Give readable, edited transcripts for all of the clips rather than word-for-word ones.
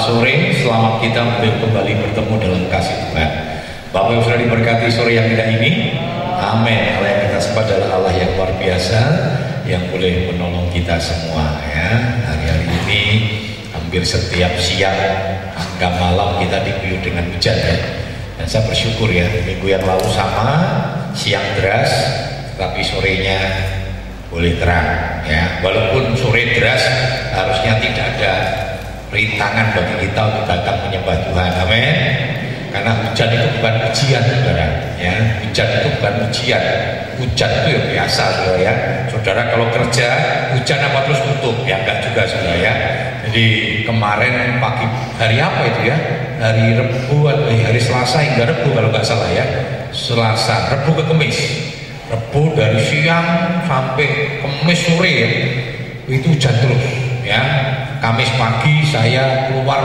sore, selamat kita kembali bertemu dalam kasih Tuhan. Bapak Ibu sudah diberkati sore yang indah ini. Amin. Allah yang kita sembah adalah Allah yang luar biasa, yang boleh menolong kita semua ya. Hari-hari ini hampir setiap siang hingga malam kita diguyur dengan hujan ya. Dan saya bersyukur ya, minggu yang lalu sama, siang deras, tapi sorenya boleh terang ya. Walaupun sore deras, harusnya tidak ada rintangan bagi kita untuk datang menyembah Tuhan. Amin. Karena hujan itu bukan ujian, saudara ya. Hujan itu bukan ujian. Hujan itu ya biasa, saudara ya. Saudara kalau kerja hujan apa terus tutup? Ya enggak juga, saudara ya. Jadi kemarin pagi hari apa itu ya? Hari Rebu atau hari Selasa hingga Rebu kalau nggak salah ya. Selasa, Rebu ke Kamis. Rebu dari siang sampai Kamis sore ya. Itu hujan terus ya. Kamis pagi saya keluar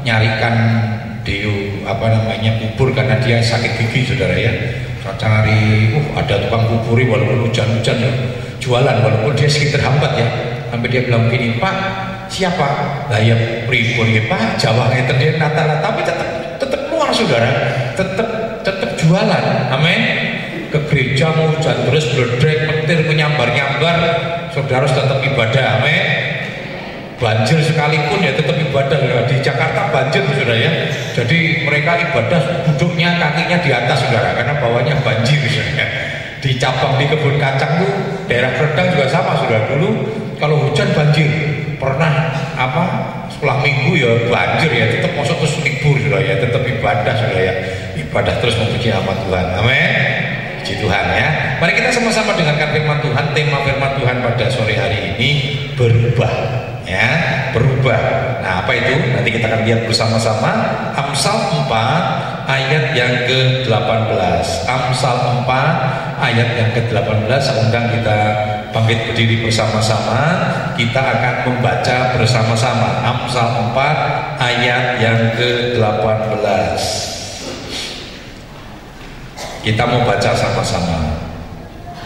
nyarikan bubur karena dia sakit gigi, saudara ya. Saya cari, ada tukang buburi walaupun hujan-hujan ya, jualan walaupun dia sedikit terhambat ya. Sampai dia bilang gini, Pak, siapa? Lah ya pribur ya Pak, Jawa terjadi Natal, tapi tetap keluar, saudara, tetap jualan. Amin. Ke gereja mau hujan terus berdek, petir menyambar-nyambar, saudara harus tetap ibadah. Amin. Banjir sekalipun ya tetap ibadah ya. Di Jakarta banjir, saudara ya. Jadi mereka ibadah duduknya kakinya di atas, saudara, karena bawahnya banjir, saudara. Di cabang di kebun kacang tuh daerah Redang juga sama, saudara. Dulu kalau hujan banjir, pernah sekolah minggu ya banjir ya, tetap masuk terus libur, saudara ya, tetap ibadah, saudara ya. Ibadah terus memuji nama Tuhan. Amin. Puji Tuhan ya. Mari kita sama-sama dengarkan firman Tuhan. Tema firman Tuhan pada sore hari ini berubah. Ya, berubah. Nah, apa itu? Nanti kita akan lihat bersama-sama. Amsal 4 ayat yang ke-18. Amsal 4 ayat yang ke-18. Saya undang kita bangkit berdiri bersama-sama. Kita akan membaca bersama-sama Amsal 4 ayat yang ke-18. Kita mau baca sama-sama.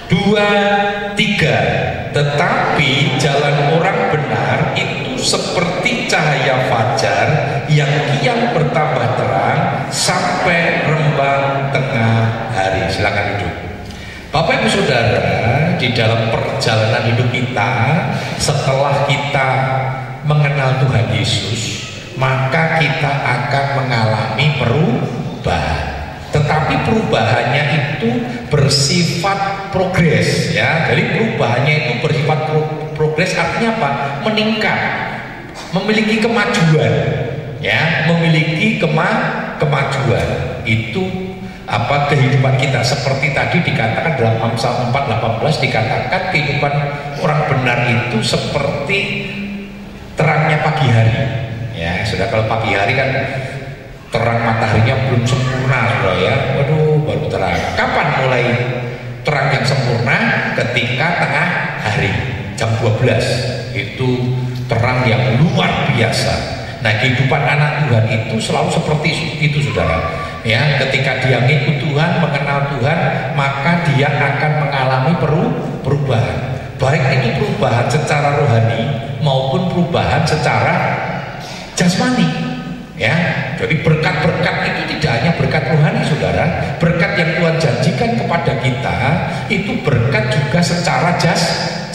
2, 3. Tetapi jalan orang benar itu seperti cahaya fajar yang kian bertambah terang sampai rembang tengah hari. Silakan duduk. Bapak Ibu Saudara, di dalam perjalanan hidup kita, setelah kita mengenal Tuhan Yesus, maka kita akan mengalami perubahan. Tetapi perubahannya itu bersifat progres ya. Jadi perubahannya itu bersifat progres, artinya apa? Meningkat, memiliki kemajuan ya, memiliki kemajuan. Itu kehidupan kita, seperti tadi dikatakan dalam Amsal 4:18, dikatakan kehidupan orang benar itu seperti terangnya pagi hari ya. Sudah kalau pagi hari kan terang mataharinya belum sempurna, saudara ya. Waduh, baru terang. Kapan mulai terang yang sempurna? Ketika tengah hari, jam 12. Itu terang yang luar biasa. Nah, kehidupan anak Tuhan itu selalu seperti itu, saudara. Ya, ketika dia ngikut Tuhan, mengenal Tuhan, maka dia akan mengalami perubahan. Baik itu perubahan secara rohani maupun perubahan secara jasmani. Ya, jadi berkat-berkat itu tidak hanya berkat rohani, saudara. Berkat yang Tuhan janjikan kepada kita itu berkat juga secara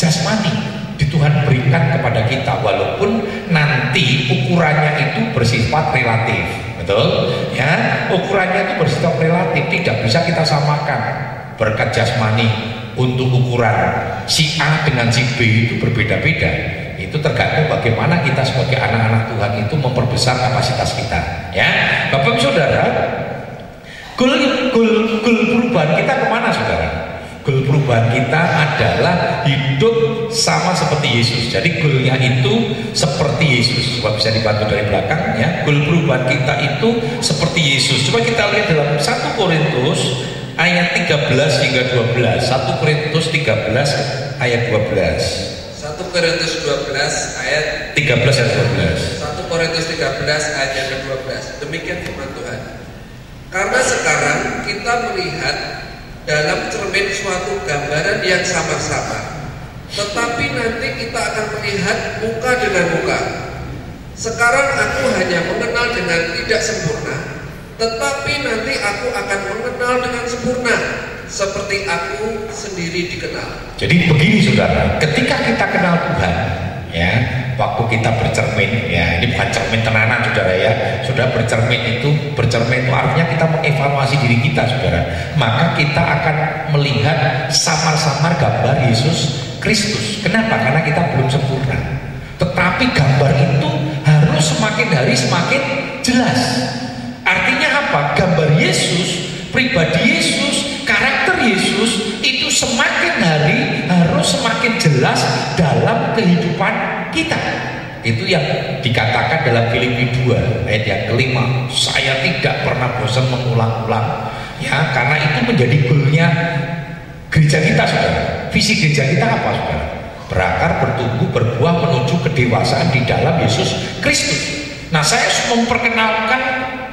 jasmani. Tuhan berikan kepada kita, walaupun nanti ukurannya itu bersifat relatif, betul? Ya, ukurannya itu bersifat relatif, tidak bisa kita samakan. Berkat jasmani untuk ukuran si A dengan si B itu berbeda-beda. Itu tergantung bagaimana kita sebagai anak-anak Tuhan itu memperbesar kapasitas kita ya. Bapak Saudara, goal perubahan kita kemana, saudara? Goal perubahan kita adalah hidup sama seperti Yesus. Jadi goalnya itu seperti Yesus. Coba bisa dibantu dari belakang ya. Goal perubahan kita itu seperti Yesus. Coba kita lihat dalam 1 Korintus ayat 13 hingga 12. 1 Korintus 13 ayat 12. 1 Korintus 12 ayat 13 dan 12. 1 Korintus 13 ayat yang ke-12. Demikian firman Tuhan. Karena sekarang kita melihat dalam cermin suatu gambaran yang sama-sama, tetapi nanti kita akan melihat muka dengan muka. Sekarang aku hanya mengenal dengan tidak sempurna, tetapi nanti aku akan mengenal dengan sempurna, seperti aku sendiri dikenal. Jadi begini saudara, ketika kita kenal Tuhan, ya, waktu kita bercermin, ya, ini bukan cermin tenanan saudara ya, sudah bercermin itu artinya kita mengevaluasi diri kita saudara, maka kita akan melihat samar-samar gambar Yesus Kristus. Kenapa? Karena kita belum sempurna, tetapi gambar itu harus semakin hari semakin jelas. Artinya apa? Gambar Yesus, pribadi Yesus, karakter Yesus itu semakin hari harus semakin jelas dalam kehidupan kita. Itu yang dikatakan dalam Filipi 2 ayat yang kelima, saya tidak pernah bosan mengulang-ulang, ya, karena itu menjadi goalnya gereja kita saudara. Visi gereja kita apa saudara? Berakar, bertumbuh, berbuah menuju kedewasaan di dalam Yesus Kristus. Nah, saya memperkenalkan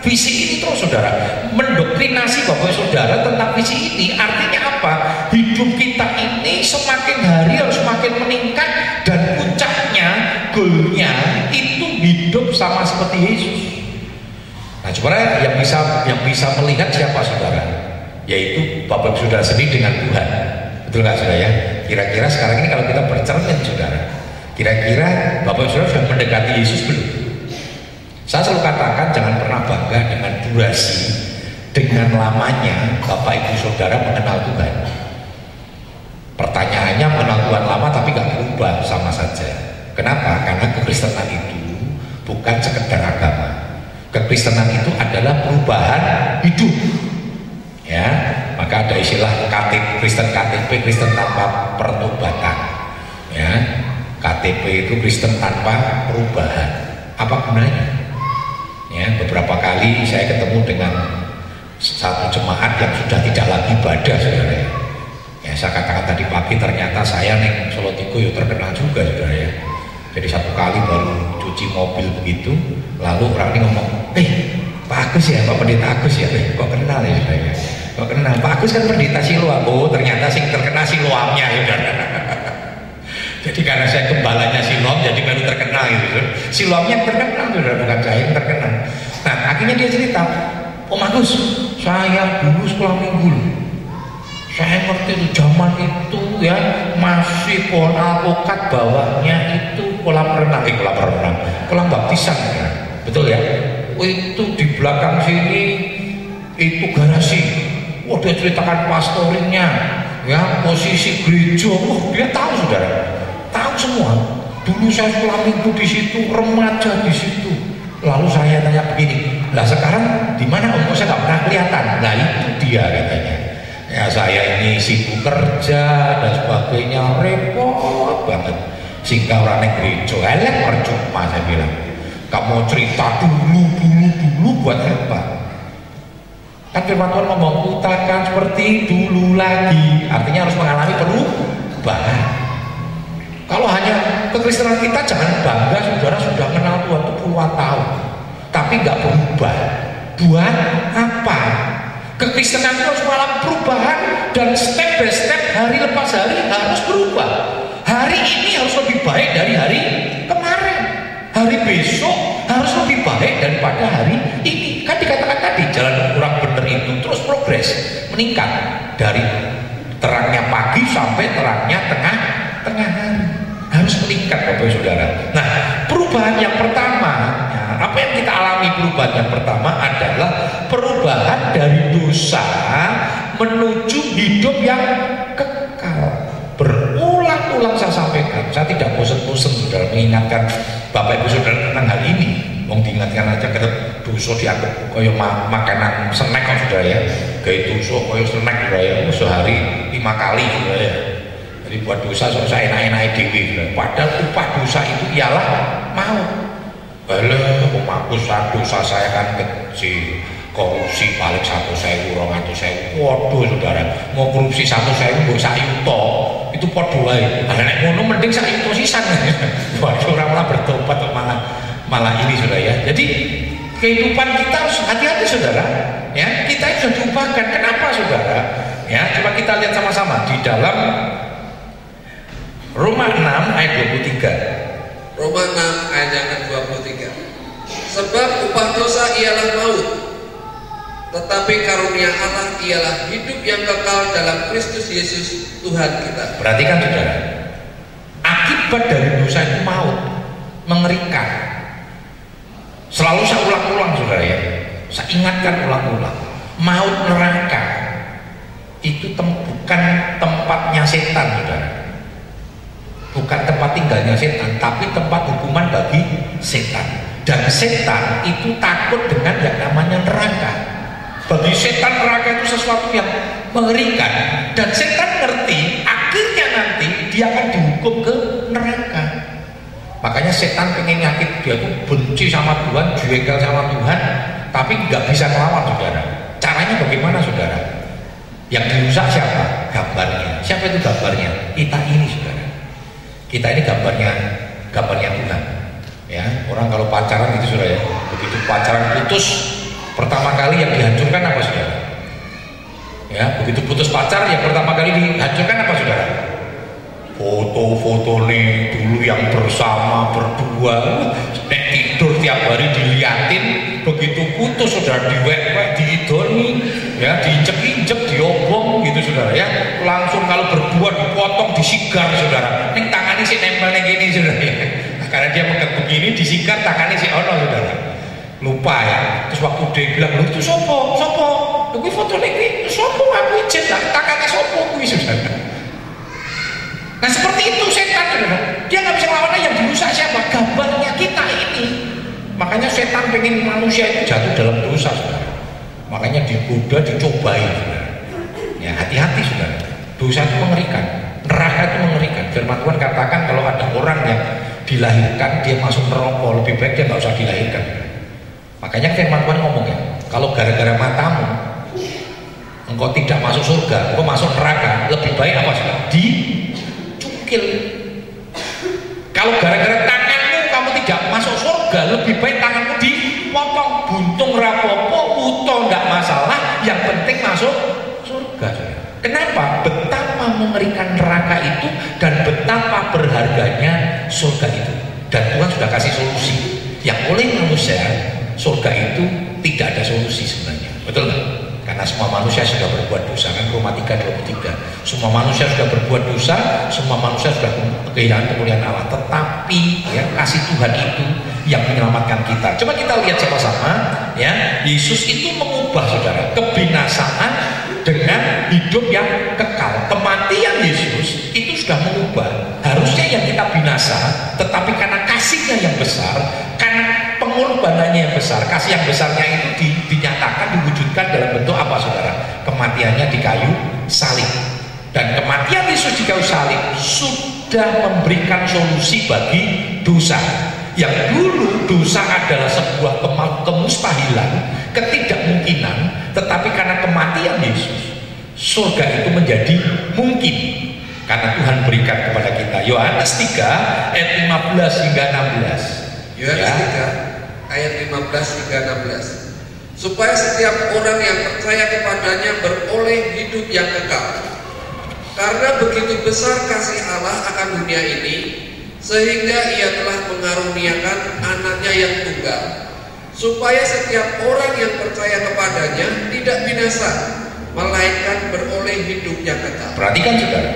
visi ini terus saudara, mendoktrinasi Bapak Saudara tentang visi ini. Artinya apa? Hidup kita ini semakin hari harus semakin meningkat, dan puncaknya, goalnya itu hidup sama seperti Yesus. Nah, saudara, yang bisa melihat siapa saudara? Yaitu Bapak Saudara sendiri dengan Tuhan. Betul nggak saudara ya? Kira-kira sekarang ini kalau kita bercermin saudara, kira-kira Bapak Saudara sudah mendekati Yesus belum? Saya selalu katakan jangan pernah bangga dengan durasi, dengan lamanya Bapak Ibu Saudara mengenal Tuhan. Pertanyaannya, mengenal Tuhan lama tapi gak berubah sama saja. Kenapa? Karena kekristenan itu bukan sekedar agama. Kekristenan itu adalah perubahan hidup. Ya, maka ada istilah Kristen KTP, Kristen tanpa pertobatan. Ya, KTP itu Kristen tanpa perubahan. Apa gunanya? Ya, beberapa kali saya ketemu dengan satu jemaat yang sudah tidak lagi ibadah saudara ya. Ya, saya katakan tadi pagi ternyata saya nih Solo Tigo ya terkenal juga saudara ya. Jadi satu kali baru cuci mobil begitu, lalu orang ini ngomong, Pak Agus ya, Pak Pendeta Agus ya, kok kenal ya saudara ya? Kok kenal? Pak Agus kan pendeta Siloam. Oh, ternyata sing terkenal Siloamnya ya saudara. Jadi karena saya gembalanya Siloam, jadi baru terkenal gitu. Siloamnya terkenal, bukan saya yang terkenal. Nah, akhirnya dia cerita, Om Agus, saya dulu sekolah minggu, saya ngerti itu zaman itu ya masih pohon alpukat, bawahnya itu kolam renang, kolam baptisan ya. Betul ya? Itu di belakang sini itu garasi. Wah, dia ceritakan pastoringnya, ya, posisi gereja, dia tahu saudara. Tahu semua. Dulu saya sekolah minggu di situ, remaja di situ. Lalu saya tanya begini, lah sekarang di mana Om? Saya nggak pernah kelihatan. Nah itu dia katanya. Ya saya ini sibuk kerja dan sebagainya, repot banget. Sehingga orang yang gereja, elek percuma saya bilang. Kamu cerita dulu buat apa? Kan firman Tuhan ngomong, kutakan seperti dulu lagi. Artinya harus mengalami perubahan. Kalau hanya kekristenan kita, jangan bangga saudara sudah kenal Tuhan itu puluhan tahun tapi nggak berubah. Buat apa? Kekristenan itu harus mengalami perubahan, dan step by step, hari lepas hari harus berubah. Hari ini harus lebih baik dari hari kemarin, hari besok harus lebih baik daripada hari ini. Kan dikatakan tadi jalan kurang benar itu terus progres, meningkat dari terangnya pagi sampai terangnya tengah hari, harus meningkat Bapak Saudara. Nah, perubahan yang pertama, ya, apa yang kita alami perubahan yang pertama adalah perubahan dari dosa menuju hidup yang kekal. Berulang-ulang saya sampaikan, saya tidak bosan-bosan saudara mengingatkan Bapak Ibu Saudara tentang hal ini. Mau diingatkan aja, ke dosa dianggap kayak makanan snack kan saudara ya, kayak dosa kayak snack saudara ya, sehari 5 kali saudara ya. Jadi buat dosa saya enak-enak dewi, padahal upah dosa itu ialah maut. Alah, mampus dosa saya kan kecil, korupsi paling 1.000, 200.000, waduh saudara, mau korupsi 1.000 mbok sak yuta itu padha wae. Lah nek ngono mending sak yuta sisan. Waduh, ora malah bertobat malah ini saudara ya. Jadi kehidupan kita harus hati-hati saudara ya, kita sudah diubahkan. Kenapa saudara ya? Coba kita lihat sama-sama di dalam Roma 6 ayat 23. Roma 6 ayat yang ke-23. Sebab upah dosa ialah maut, tetapi karunia Allah ialah hidup yang kekal dalam Kristus Yesus Tuhan kita. Perhatikan saudara, akibat dari dosa itu maut, mengerikan. Selalu saya ulang-ulang saudara ya, saya ingatkan ulang-ulang, maut neraka itu bukan tempatnya setan saudara, bukan tempat tinggalnya setan, tapi tempat hukuman bagi setan. Dan setan itu takut dengan yang namanya neraka. Bagi setan neraka itu sesuatu yang mengerikan, dan setan ngerti akhirnya nanti dia akan dihukum ke neraka. Makanya setan pengen nyakit, dia tuh benci sama Tuhan, jengkel sama Tuhan, tapi nggak bisa melawan saudara. Caranya bagaimana saudara? Yang dirusak siapa? Gambarnya. Siapa itu gambarnya? Kita ini saudara. Kita ini gambarnya Tuhan. Ya, orang kalau pacaran itu saudara ya, begitu pacaran putus, pertama kali yang dihancurkan apa saudara? Ya, begitu putus pacar yang pertama kali dihancurkan apa saudara? Foto-foto nih dulu yang bersama berdua, nek tidur tiap hari diliatin, begitu putus saudara diwek-wek, diidoni, ya diinjek-injek, diobong gitu saudara ya, langsung kalau berdua dipotong, disigar saudara, ning tangannya sih nempel ning gini saudara ya. Karena dia pegang begini, disikat tangannya si ono saudara, lupa ya. Terus waktu dia bilang, lu itu sopo, gue foto ini sopo, aku izin lah, tangannya sopo, gue saudara. Nah seperti itu setan saudara, dia nggak bisa lawan yang dirusak siapa? Gambarnya kita ini. Makanya setan pengen manusia itu jatuh dalam dosa saudara. Makanya digoda, dicobai saudara. Ya hati-hati saudara, dosa itu mengerikan, neraka itu mengerikan. Firman Tuhan katakan kalau ada orang yang dilahirkan dia masuk neraka, lebih baik dia nggak usah dilahirkan. Makanya firman Tuhan ngomong ya, kalau gara-gara matamu engkau tidak masuk surga, engkau masuk neraka, lebih baik apa sih? Dicungkil. Kalau gara-gara tanganmu kamu tidak masuk surga, lebih baik tanganmu dipotong, buntung rapopo, utuh nggak masalah, yang penting masuk surga. Kenapa? Betapa mengerikan neraka itu dan betapa berharganya surga itu. Dan Tuhan sudah kasih solusi. Yang oleh manusia, surga itu tidak ada solusi sebenarnya. Betul nggak? Karena semua manusia sudah berbuat dosa. Kan Roma 3:23. Semua manusia sudah berbuat dosa, semua manusia sudah kehilangan kemuliaan Allah. Tetapi ya kasih Tuhan itu yang menyelamatkan kita. Coba kita lihat sama-sama ya. Yesus itu mengubah saudara kebinasaan dengan hidup yang kekal. Kematian Yesus itu sudah mengubah. Harusnya yang kita binasa, tetapi karena kasihnya yang besar, karena pengorbanannya yang besar, kasih yang besarnya itu dinyatakan, diwujudkan dalam bentuk apa saudara? Kematiannya di kayu salib. Dan kematian Yesus di kayu salib sudah memberikan solusi bagi dosa. Yang dulu dosa adalah sebuah kemustahilan, ketidakmungkinan, tetapi karena kematian Yesus, surga itu menjadi mungkin karena Tuhan berikan kepada kita. Yohanes 3 ayat 15 hingga 16. Yohanes 3 ayat 15 hingga 16. Supaya setiap orang yang percaya kepadanya beroleh hidup yang kekal. Karena begitu besar kasih Allah akan dunia ini, sehingga ia telah mengaruniakan anaknya yang tunggal, supaya setiap orang yang percaya kepadanya tidak binasa, melainkan beroleh hidup yang kekal. Perhatikan saudara,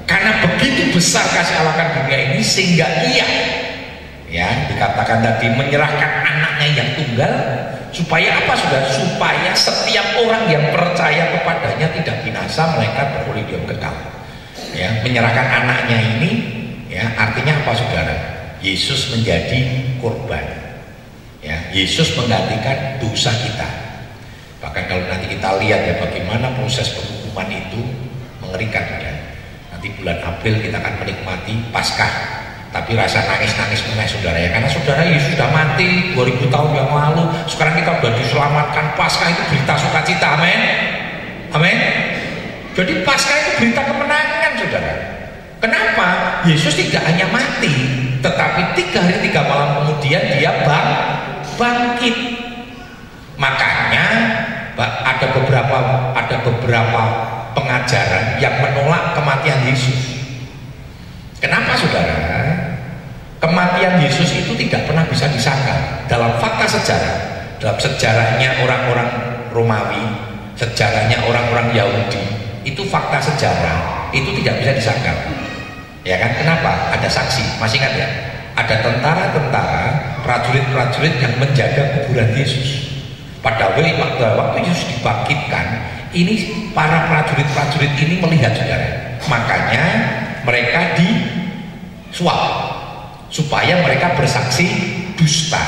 karena begitu besar kasih Allah akan dunia ini, sehingga ia ya dikatakan tadi menyerahkan anaknya yang tunggal, supaya apa saudara? Supaya setiap orang yang percaya kepadanya tidak binasa, melainkan beroleh hidup kekal. Ya, menyerahkan anaknya ini ya artinya apa saudara? Yesus menjadi korban. Ya, Yesus menggantikan dosa kita. Bahkan kalau nanti kita lihat ya bagaimana proses penghukuman itu mengerikan ya. Nanti bulan April kita akan menikmati Paskah. Tapi rasa nangis-nangis meneh saudara ya, karena saudara Yesus sudah mati 2000 tahun yang lalu. Sekarang kita sudah diselamatkan. Paskah itu berita sukacita, amin. Amin. Jadi Paskah itu berita kemenangan saudara. Kenapa? Yesus tidak hanya mati, tetapi 3 hari 3 malam kemudian dia bangkit. Makanya ada beberapa pengajaran yang menolak kematian Yesus. Kenapa saudara? Kematian Yesus itu tidak pernah bisa disangkal dalam fakta sejarah, dalam sejarahnya orang-orang Romawi, sejarahnya orang-orang Yahudi, itu fakta sejarah itu tidak bisa disangkal. Ya kan? Kenapa? Ada saksi, masih ingat ya? Ada tentara-tentara, prajurit-prajurit yang menjaga kuburan Yesus. Pada waktu Yesus dibangkitkan, ini para prajurit-prajurit ini melihat, saudara. Makanya mereka disuap supaya mereka bersaksi dusta.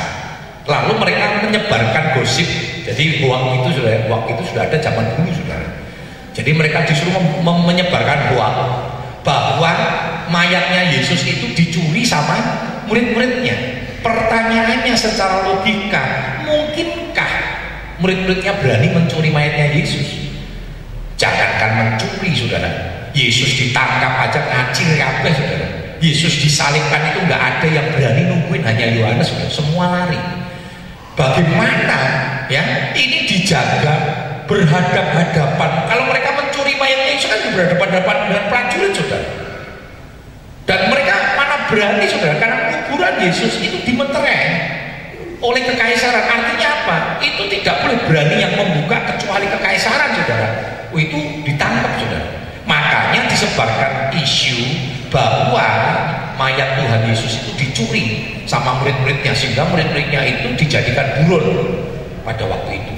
Lalu mereka menyebarkan gosip. Jadi hoax itu sudah ada zaman dulu, saudara. Jadi mereka disuruh menyebarkan hoax bahwa mayatnya Yesus itu dicuri sama murid-muridnya. Pertanyaannya secara logika, mungkinkah murid-muridnya berani mencuri mayatnya Yesus? Jangankan mencuri, saudara, Yesus ditangkap aja ngacir kabeh, saudara. Yesus disalibkan itu nggak ada yang berani nungguin, hanya Yohanes, saudara. Semua lari. Bagaimana ya ini dijaga berhadap-hadapan? Kalau mereka mencuri mayatnya Yesus kan berhadapan-hadapan dengan prajurit, saudara. Dan mereka mana berani, saudara, karena kuburan Yesus itu dimetereng oleh kekaisaran. Artinya apa? Itu tidak boleh berani yang membuka kecuali kekaisaran, saudara. Itu ditangkap, saudara. Makanya disebarkan isu bahwa mayat Tuhan Yesus itu dicuri sama murid-muridnya, sehingga murid-muridnya itu dijadikan buron pada waktu itu.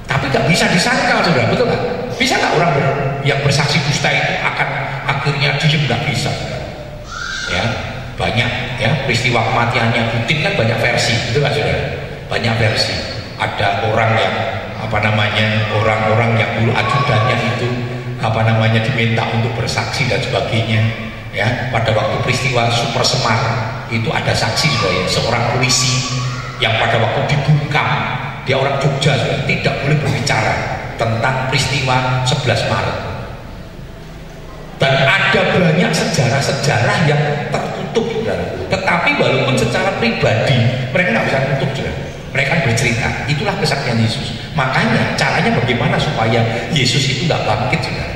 Tapi nggak bisa disangkal, saudara, betul nggak? Bisa nggak orang yang bersaksi dusta itu akan akhirnya diem? Nggak bisa, saudara. Ya, banyak ya peristiwa kematiannya Putin kan banyak versi, betul nggak, saudara? Banyak versi. Ada orang yang orang-orang yang dulu ajudannya itu diminta untuk bersaksi dan sebagainya. Ya, pada waktu peristiwa Super Semar itu ada saksi, saudara, ya, seorang polisi yang pada waktu dibungkam, dia orang Jogja, saudara, tidak boleh berbicara tentang peristiwa 11 Maret. Dan ada banyak sejarah-sejarah yang tertutup, saudara. Tetapi walaupun secara pribadi mereka nggak bisa tutup, saudara. Mereka bercerita, itulah kesaktian Yesus. Makanya caranya bagaimana supaya Yesus itu nggak bangkit, saudara?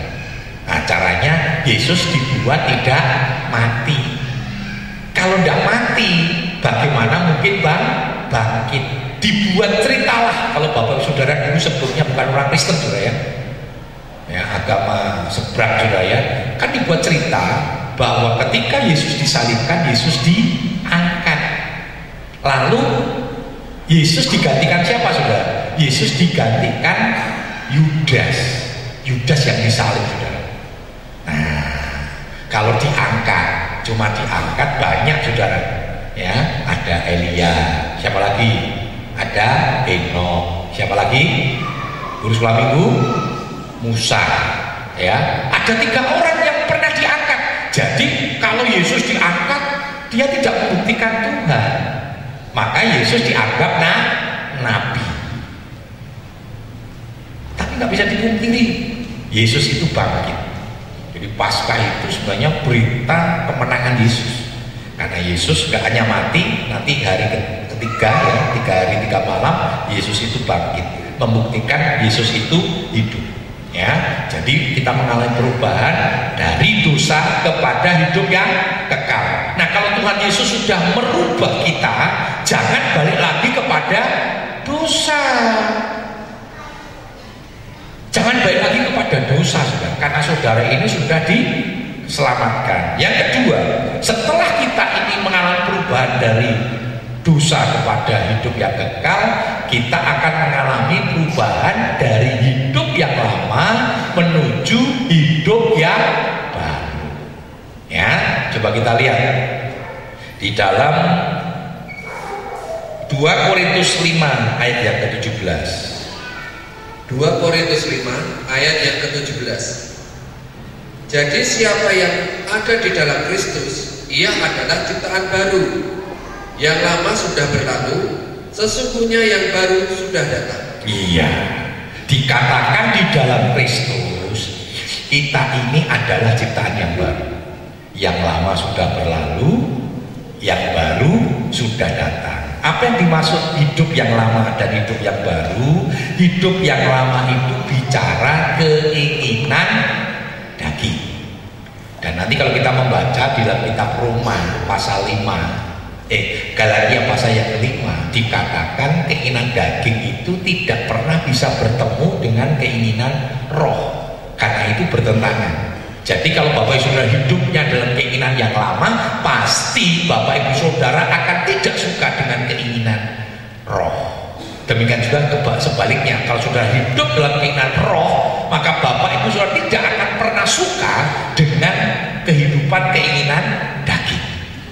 Nah, caranya Yesus dibuat tidak mati. Kalau tidak mati, bagaimana mungkin bangkit? Dibuat ceritalah. Kalau bapak saudara dulu sebelumnya bukan orang Kristen, saudara, ya agama seberang, saudara, ya, kan dibuat cerita bahwa ketika Yesus disalibkan, Yesus diangkat. Lalu Yesus digantikan siapa, saudara? Yesus digantikan Yudas yang disalib, saudara. Nah, kalau diangkat, cuma diangkat banyak, saudara, ya, ada Elia, siapa lagi? Ada Henok, siapa lagi? Guru sekolah minggu Musa, ya. Ada 3 orang yang pernah diangkat. Jadi kalau Yesus diangkat, dia tidak membuktikan Tuhan. Maka Yesus dianggap nabi. Tapi nggak bisa dipungkiri, Yesus itu bangkit. Jadi Paskah itu sebenarnya berita kemenangan Yesus. Karena Yesus nggak hanya mati, nanti hari ketiga, ya, 3 hari 3 malam, Yesus itu bangkit, membuktikan Yesus itu hidup. Ya, jadi kita mengalami perubahan dari dosa kepada hidup yang kekal. Nah, kalau Tuhan Yesus sudah merubah kita, jangan balik lagi kepada dosa. Jangan balik lagi kepada dosa, saudara, karena saudara ini sudah diselamatkan. Yang kedua, setelah kita ini mengalami perubahan dari dosa kepada hidup yang kekal, kita akan mengalami perubahan dari hidup yang lama menuju hidup yang baru. Ya, coba kita lihat di dalam 2 Korintus 5 ayat yang ke-17. 2 Korintus 5 ayat yang ke-17. Jadi siapa yang ada di dalam Kristus, ia adalah ciptaan baru. Yang lama sudah berlalu, sesungguhnya yang baru sudah datang. Iya, dikatakan di dalam Kristus kita ini adalah ciptaan yang baru. Yang lama sudah berlalu, yang baru sudah datang. Apa yang dimaksud hidup yang lama dan hidup yang baru? Hidup yang lama itu bicara keinginan daging. Dan nanti kalau kita membaca di dalam kitab Roma pasal 5, Galatia pasal yang kelima, dikatakan keinginan daging itu tidak pernah bisa bertemu dengan keinginan roh, karena itu bertentangan. Jadi kalau Bapak Ibu Saudara hidupnya dalam keinginan yang lama, pasti Bapak Ibu Saudara akan tidak suka dengan keinginan roh. Demikian juga sebaliknya, kalau saudara hidup dalam keinginan roh, maka Bapak Ibu Saudara tidak akan pernah suka dengan kehidupan keinginan daging.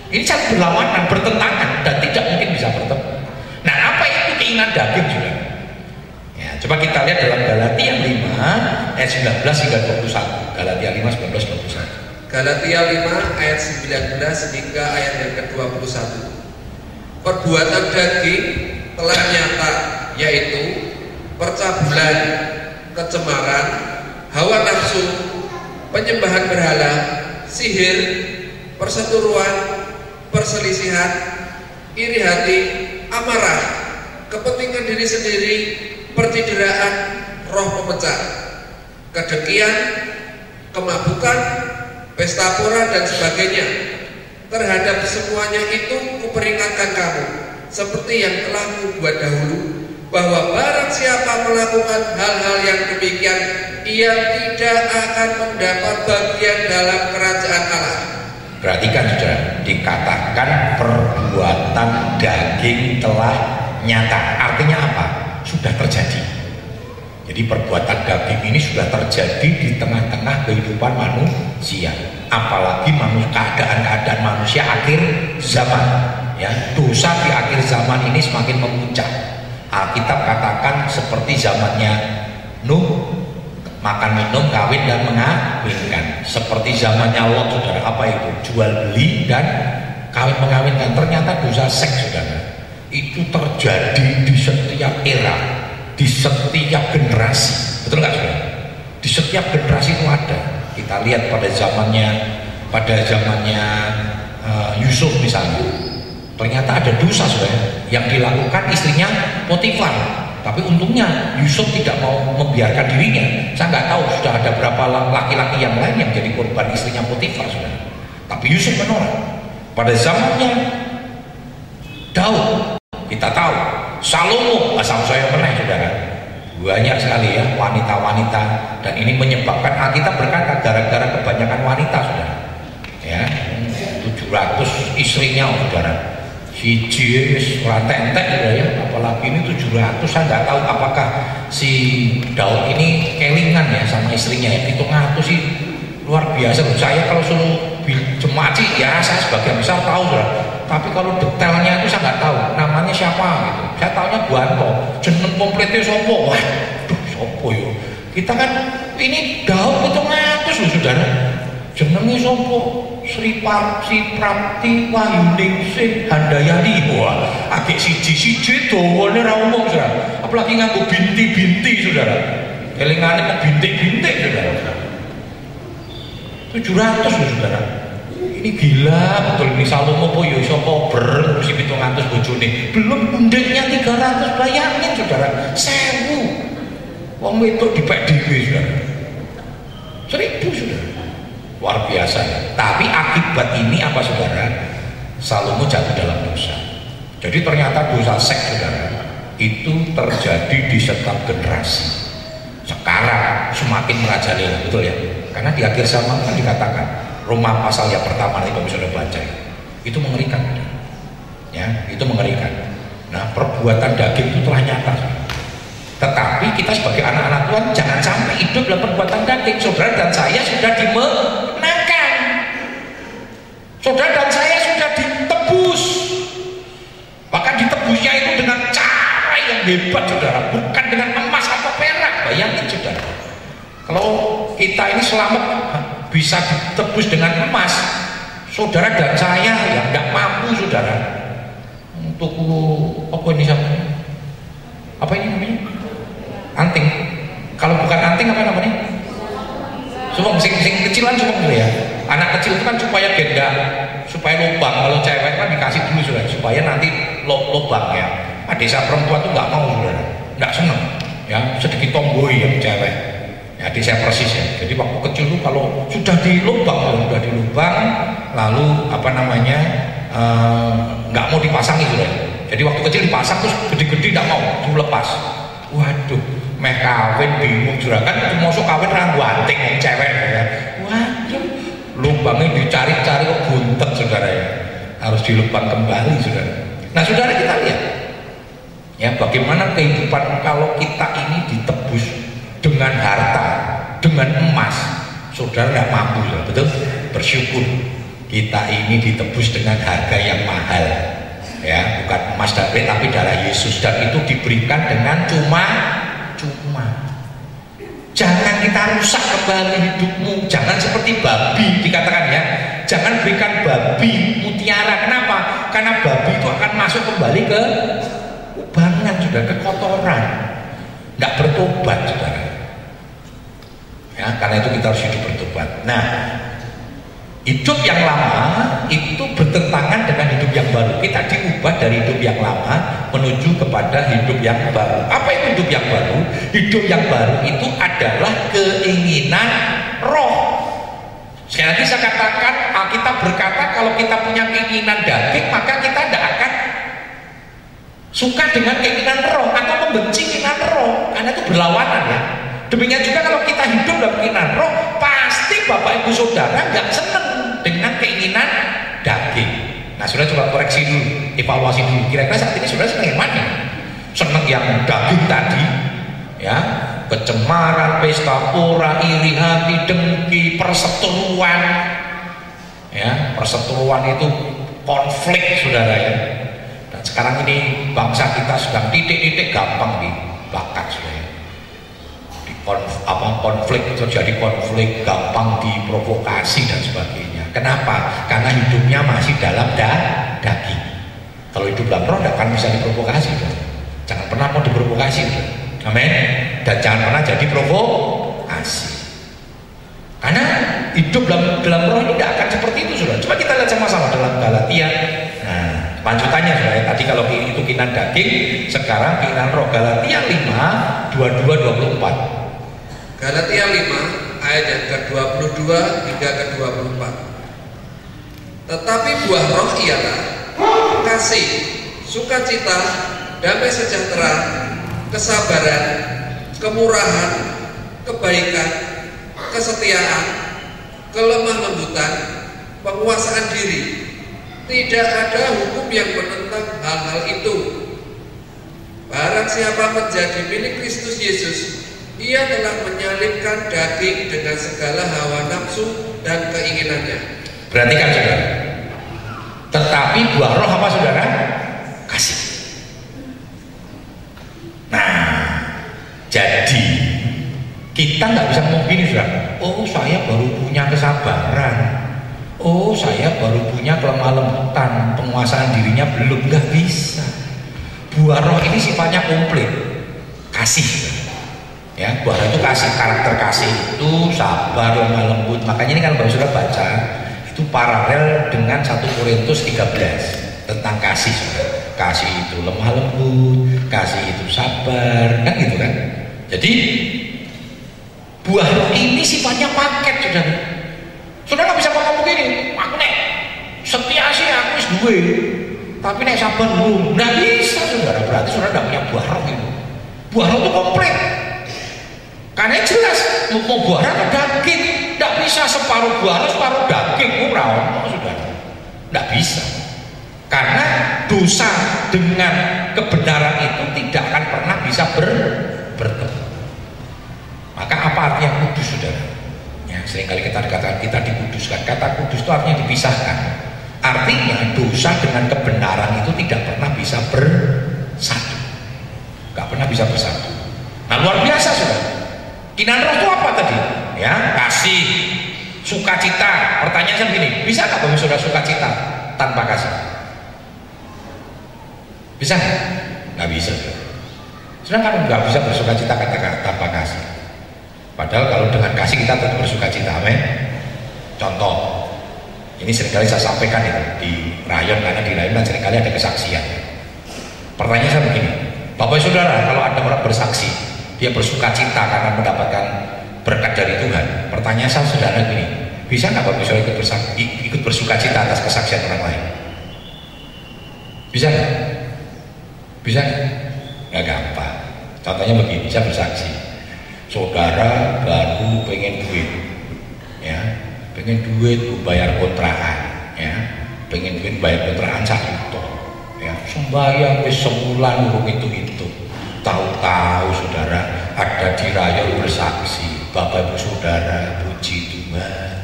Ini sangat berlawanan, bertentangan, dan tidak mungkin bisa bertemu. Nah, apa itu keinginan daging, saudara? Ya, coba kita lihat dalam Galatia 5 ayat 19 hingga 21. Galatia 5 19 21. Galatia 5 ayat 19 hingga ayat yang ke-21. Perbuatan daging telah nyata, yaitu percabulan, kecemaran, hawa nafsu, penyembahan berhala, sihir, perseteruan, perselisihan, iri hati, amarah, kepentingan diri sendiri, percideraan, roh pemecah, kedengkian, kemabukan, pesta pora dan sebagainya. Terhadap semuanya itu kuperingatkan kamu, seperti yang telah kubuat dahulu, bahwa barang siapa melakukan hal-hal yang demikian, ia tidak akan mendapat bagian dalam kerajaan Allah. Perhatikan saudara, dikatakan perbuatan daging telah nyata. Artinya apa? Sudah terjadi. Jadi perbuatan daging ini sudah terjadi di tengah-tengah kehidupan manusia. Apalagi keadaan-keadaan manusia akhir zaman. Ya, dosa di akhir zaman ini semakin memuncak. Alkitab katakan seperti zamannya Nuh, makan minum, kawin dan mengawinkan. Seperti zamannya Lot, saudara. Apa itu? Jual beli dan kawin mengawinkan. Ternyata dosa seks, saudara, itu terjadi di setiap era, di setiap generasi. Betul nggak, saudara? Di setiap generasi itu ada. Kita lihat pada zamannya Yusuf misalnya, ternyata ada dosa, saudara, yang dilakukan istrinya Potifar. Tapi untungnya Yusuf tidak mau membiarkan dirinya. Saya nggak tahu sudah ada berapa laki-laki yang lain yang jadi korban istrinya Potifar, saudara. Tapi Yusuf menolak. Pada zamannya Daud, kita tahu, Salomo, asal saya pernah, saudara, banyak sekali ya wanita-wanita, dan ini menyebabkan Alkitab berkata gara-gara kebanyakan wanita, saudara. Ya, 700 istrinya, saudara. Hiji rantek-entek, saudara, ya. Apalagi ini 700, saya nggak tahu apakah si Daud ini kelingan ya sama istrinya ya. 700 sih luar biasa. Saya kalau suruh jemaat sih ya, saya sebagian besar tahu, saudara. Tapi kalau detailnya itu saya nggak tahu namanya siapa gitu. Saya tahunya Buanto, jeneng kompletnya sopo. Waduh, sopo yo. Kita kan ini Daud 700 loh, saudara. Jenenge sopo? Sri Prapti Wahyuningsih Handayani. Wah, agak siji-siji dawane ra umum, saudara. Apalagi nganggo binti-binti, saudara. Elingane kok bintik-bintik, saudara. 700 loh, saudara. Ini gila betul. Ini Salomo po yo iso kober ngurusi 700 bojone. Belum undeknya 300, bayangin, saudara. 1000. Wong wedok dipek dhewe, saudara. 1000, saudara. Luar biasa ya. Tapi akibat ini apa, saudara? Salomo jatuh dalam dosa. Jadi ternyata dosa seks, saudara, itu terjadi di setiap generasi. Sekarang semakin merajalela, betul ya? Karena di akhir zaman kan dikatakan, Roma pasal yang pertama nanti Bapak sudah baca, itu mengerikan, ya, itu mengerikan. Nah, perbuatan daging itu telah nyata. Tetapi kita sebagai anak-anak Tuhan jangan sampai hidup dalam perbuatan daging. Saudara dan saya sudah dimenangkan. Saudara dan saya sudah ditebus. Bahkan ditebusnya itu dengan cara yang hebat, saudara. Bukan dengan emas atau perak. Bayangin, saudara. Kalau kita ini selamat bisa ditebus dengan emas, saudara dan saya yang nggak mampu, saudara, untuk apa ini namanya? Apa ini namanya? Anting. Kalau bukan anting apa namanya? Sumpah, sing kecilan sumpah dulu ya. Anak kecil itu kan supaya beda, supaya lubang. Kalau cewek kan dikasih dulu, saudara, supaya nanti lubang ya. Nah, desa perempuan tuh nggak mau, saudara, nggak seneng ya, sedikit tomboy yang cewek. Adik saya persis ya. Jadi waktu kecil tuh kalau sudah di lubang, lalu apa namanya nggak mau dipasang itu ya. Jadi waktu kecil dipasang terus gede-gede nggak mau, suruh lepas. Waduh, meh kawin bingung juragan, cuma masuk kawin ranggu anting yang cewek ya. Waduh, lubangnya dicari-cari kok buntet saudara ya. Harus dilubang kembali saudara. Nah saudara kita lihat ya bagaimana kehidupan kalau kita ini ditebus dengan harta, dengan emas. Saudara nggak mampu ya, betul? Bersyukur kita ini ditebus dengan harga yang mahal ya, bukan emas dan perak tapi darah Yesus, dan itu diberikan dengan cuma-cuma. Jangan kita rusak kembali hidupmu, jangan seperti babi dikatakan ya, jangan berikan babi mutiara. Kenapa? Karena babi itu akan masuk kembali ke kubangan, sudah ke kotoran, nggak bertobat saudara ya. Karena itu kita harus hidup bertobat. Nah, hidup yang lama itu bertentangan dengan hidup yang baru. Kita diubah dari hidup yang lama menuju kepada hidup yang baru. Apa itu hidup yang baru? Hidup yang baru itu adalah keinginan roh. Sekali lagi saya katakan, Alkitab berkata kalau kita punya keinginan daging maka kita tidak akan suka dengan keinginan roh atau membenci keinginan roh, karena itu berlawanan ya. Demikian juga kalau kita hidup dalam keinginan roh, pasti Bapak Ibu Saudara nggak senang dengan keinginan daging. Nah, saudara coba koreksi dulu, evaluasi dulu. Kira-kira saat ini saudara senang yang mana? Senang yang daging tadi, ya, kecemaran, pesta pora, iri hati, dengki, perseteruan, ya, perseteruan itu konflik saudara ya. Dan sekarang ini bangsa kita sedang titik-titik gampang dibakar saudara. Konflik terjadi, konflik gampang diprovokasi dan sebagainya. Kenapa? Karena hidupnya masih dalam daging. Kalau hidup dalam roh tidak akan bisa diprovokasi. Jangan pernah mau diprovokasi. Amin. Dan jangan pernah jadi provokasi. Karena hidup dalam roh ini tidak akan seperti itu saudara. Coba kita lihat sama-sama dalam Galatia. Nah, lanjutannya saudara. Tadi kalau itu keinginan daging, sekarang keinginan roh. Galatia 5 22-24. Galatia 5 ayat yang ke-22 hingga ke-24. Tetapi buah roh ialah kasih, sukacita, damai sejahtera, kesabaran, kemurahan, kebaikan, kesetiaan, kelemah lembutan, penguasaan diri. Tidak ada hukum yang menentang hal-hal itu. Barang siapa menjadi milik Kristus Yesus, ia telah menyalibkan daging dengan segala hawa nafsu dan keinginannya. Perhatikan saudara. Tetapi buah roh apa saudara? Kasih. Nah, jadi kita nggak bisa ngomong gini saudara. Oh, saya baru punya kesabaran. Oh, saya baru punya kelemah lembutan, penguasaan dirinya belum. Nggak bisa. Buah roh ini sifatnya komplit. Kasih. Ya, buah roh itu kasih, karakter kasih itu sabar, lemah lembut. Makanya ini kalau Bapak Saudara baca itu paralel dengan 1 Korintus 13 tentang kasih. Kasih itu lemah lembut, kasih itu sabar, kan gitu kan. Jadi buah roh ini sifatnya paket saudara. Saudara nggak bisa ngomong begini, aku nek setia sih aku wis duwe, tapi nek sabar belum. Nggak bisa saudara, berarti saudara nggak punya buah roh itu. Buah roh itu komplit. Karena jelas mau buah roh atau daging, tidak bisa separuh buah roh separuh daging, sudah tidak bisa. Karena dosa dengan kebenaran itu tidak akan pernah bisa bertemu. Maka apa artinya kudus saudara? Ya, seringkali kita dikatakan kita dikuduskan. Kata kudus itu artinya dipisahkan. Artinya dosa dengan kebenaran itu tidak pernah bisa bersatu, nggak pernah bisa bersatu. Nah luar biasa saudara. Keinginan roh itu apa tadi? Ya, kasih, sukacita. Pertanyaan saya begini, bisa nggak bagi saudara sukacita tanpa kasih? Bisa nggak? Nggak bisa. Saudara kan nggak bisa bersukacita katakan tanpa kasih. Padahal kalau dengan kasih kita tetap bersukacita. Amin. Contoh, ini seringkali saya sampaikan itu di rayon, karena di rayon kan seringkali ada kesaksian. Pertanyaan saya begini, Bapak Saudara, kalau ada orang bersaksi, dia bersuka cita karena mendapatkan berkat dari Tuhan. Pertanyaan saya sederhana gini, bisa nggak Bapak Saudara ikut bersuka cita atas kesaksian orang lain? Bisa nggak? Bisa nggak? Gampang. Contohnya begini, saya bersaksi, saudara baru pengen duit, ya, pengen duit bayar kontrakan, ya, pengen duit bayar kontrakan 1 juta, ya, sembahyang sebulan urung itu, tahu-tahu saudara ada di rayon bersaksi, Bapak Ibu Saudara, puji Tuhan,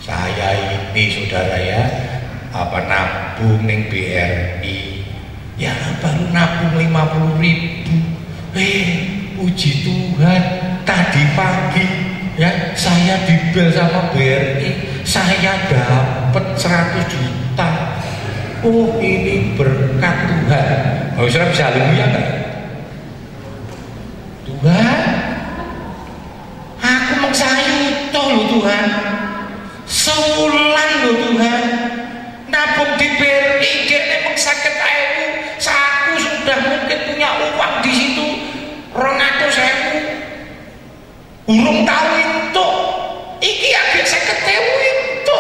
saya ini saudara ya, nabung ning BRI, ya baru nabung 50.000. Puji Tuhan, tadi pagi ya saya dibel sama BRI, saya dapat 100 juta. Oh, ini berkat Tuhan. Oh, saudara bisa haleluya enggak? Tuhan, aku mengsayuto loh Tuhan, sebulan loh Tuhan, nabung di BRI, dia mengsakit airku, aku sudah mungkin punya uang di situ 200.000, urung tahu itu, iki agak 50.000 itu.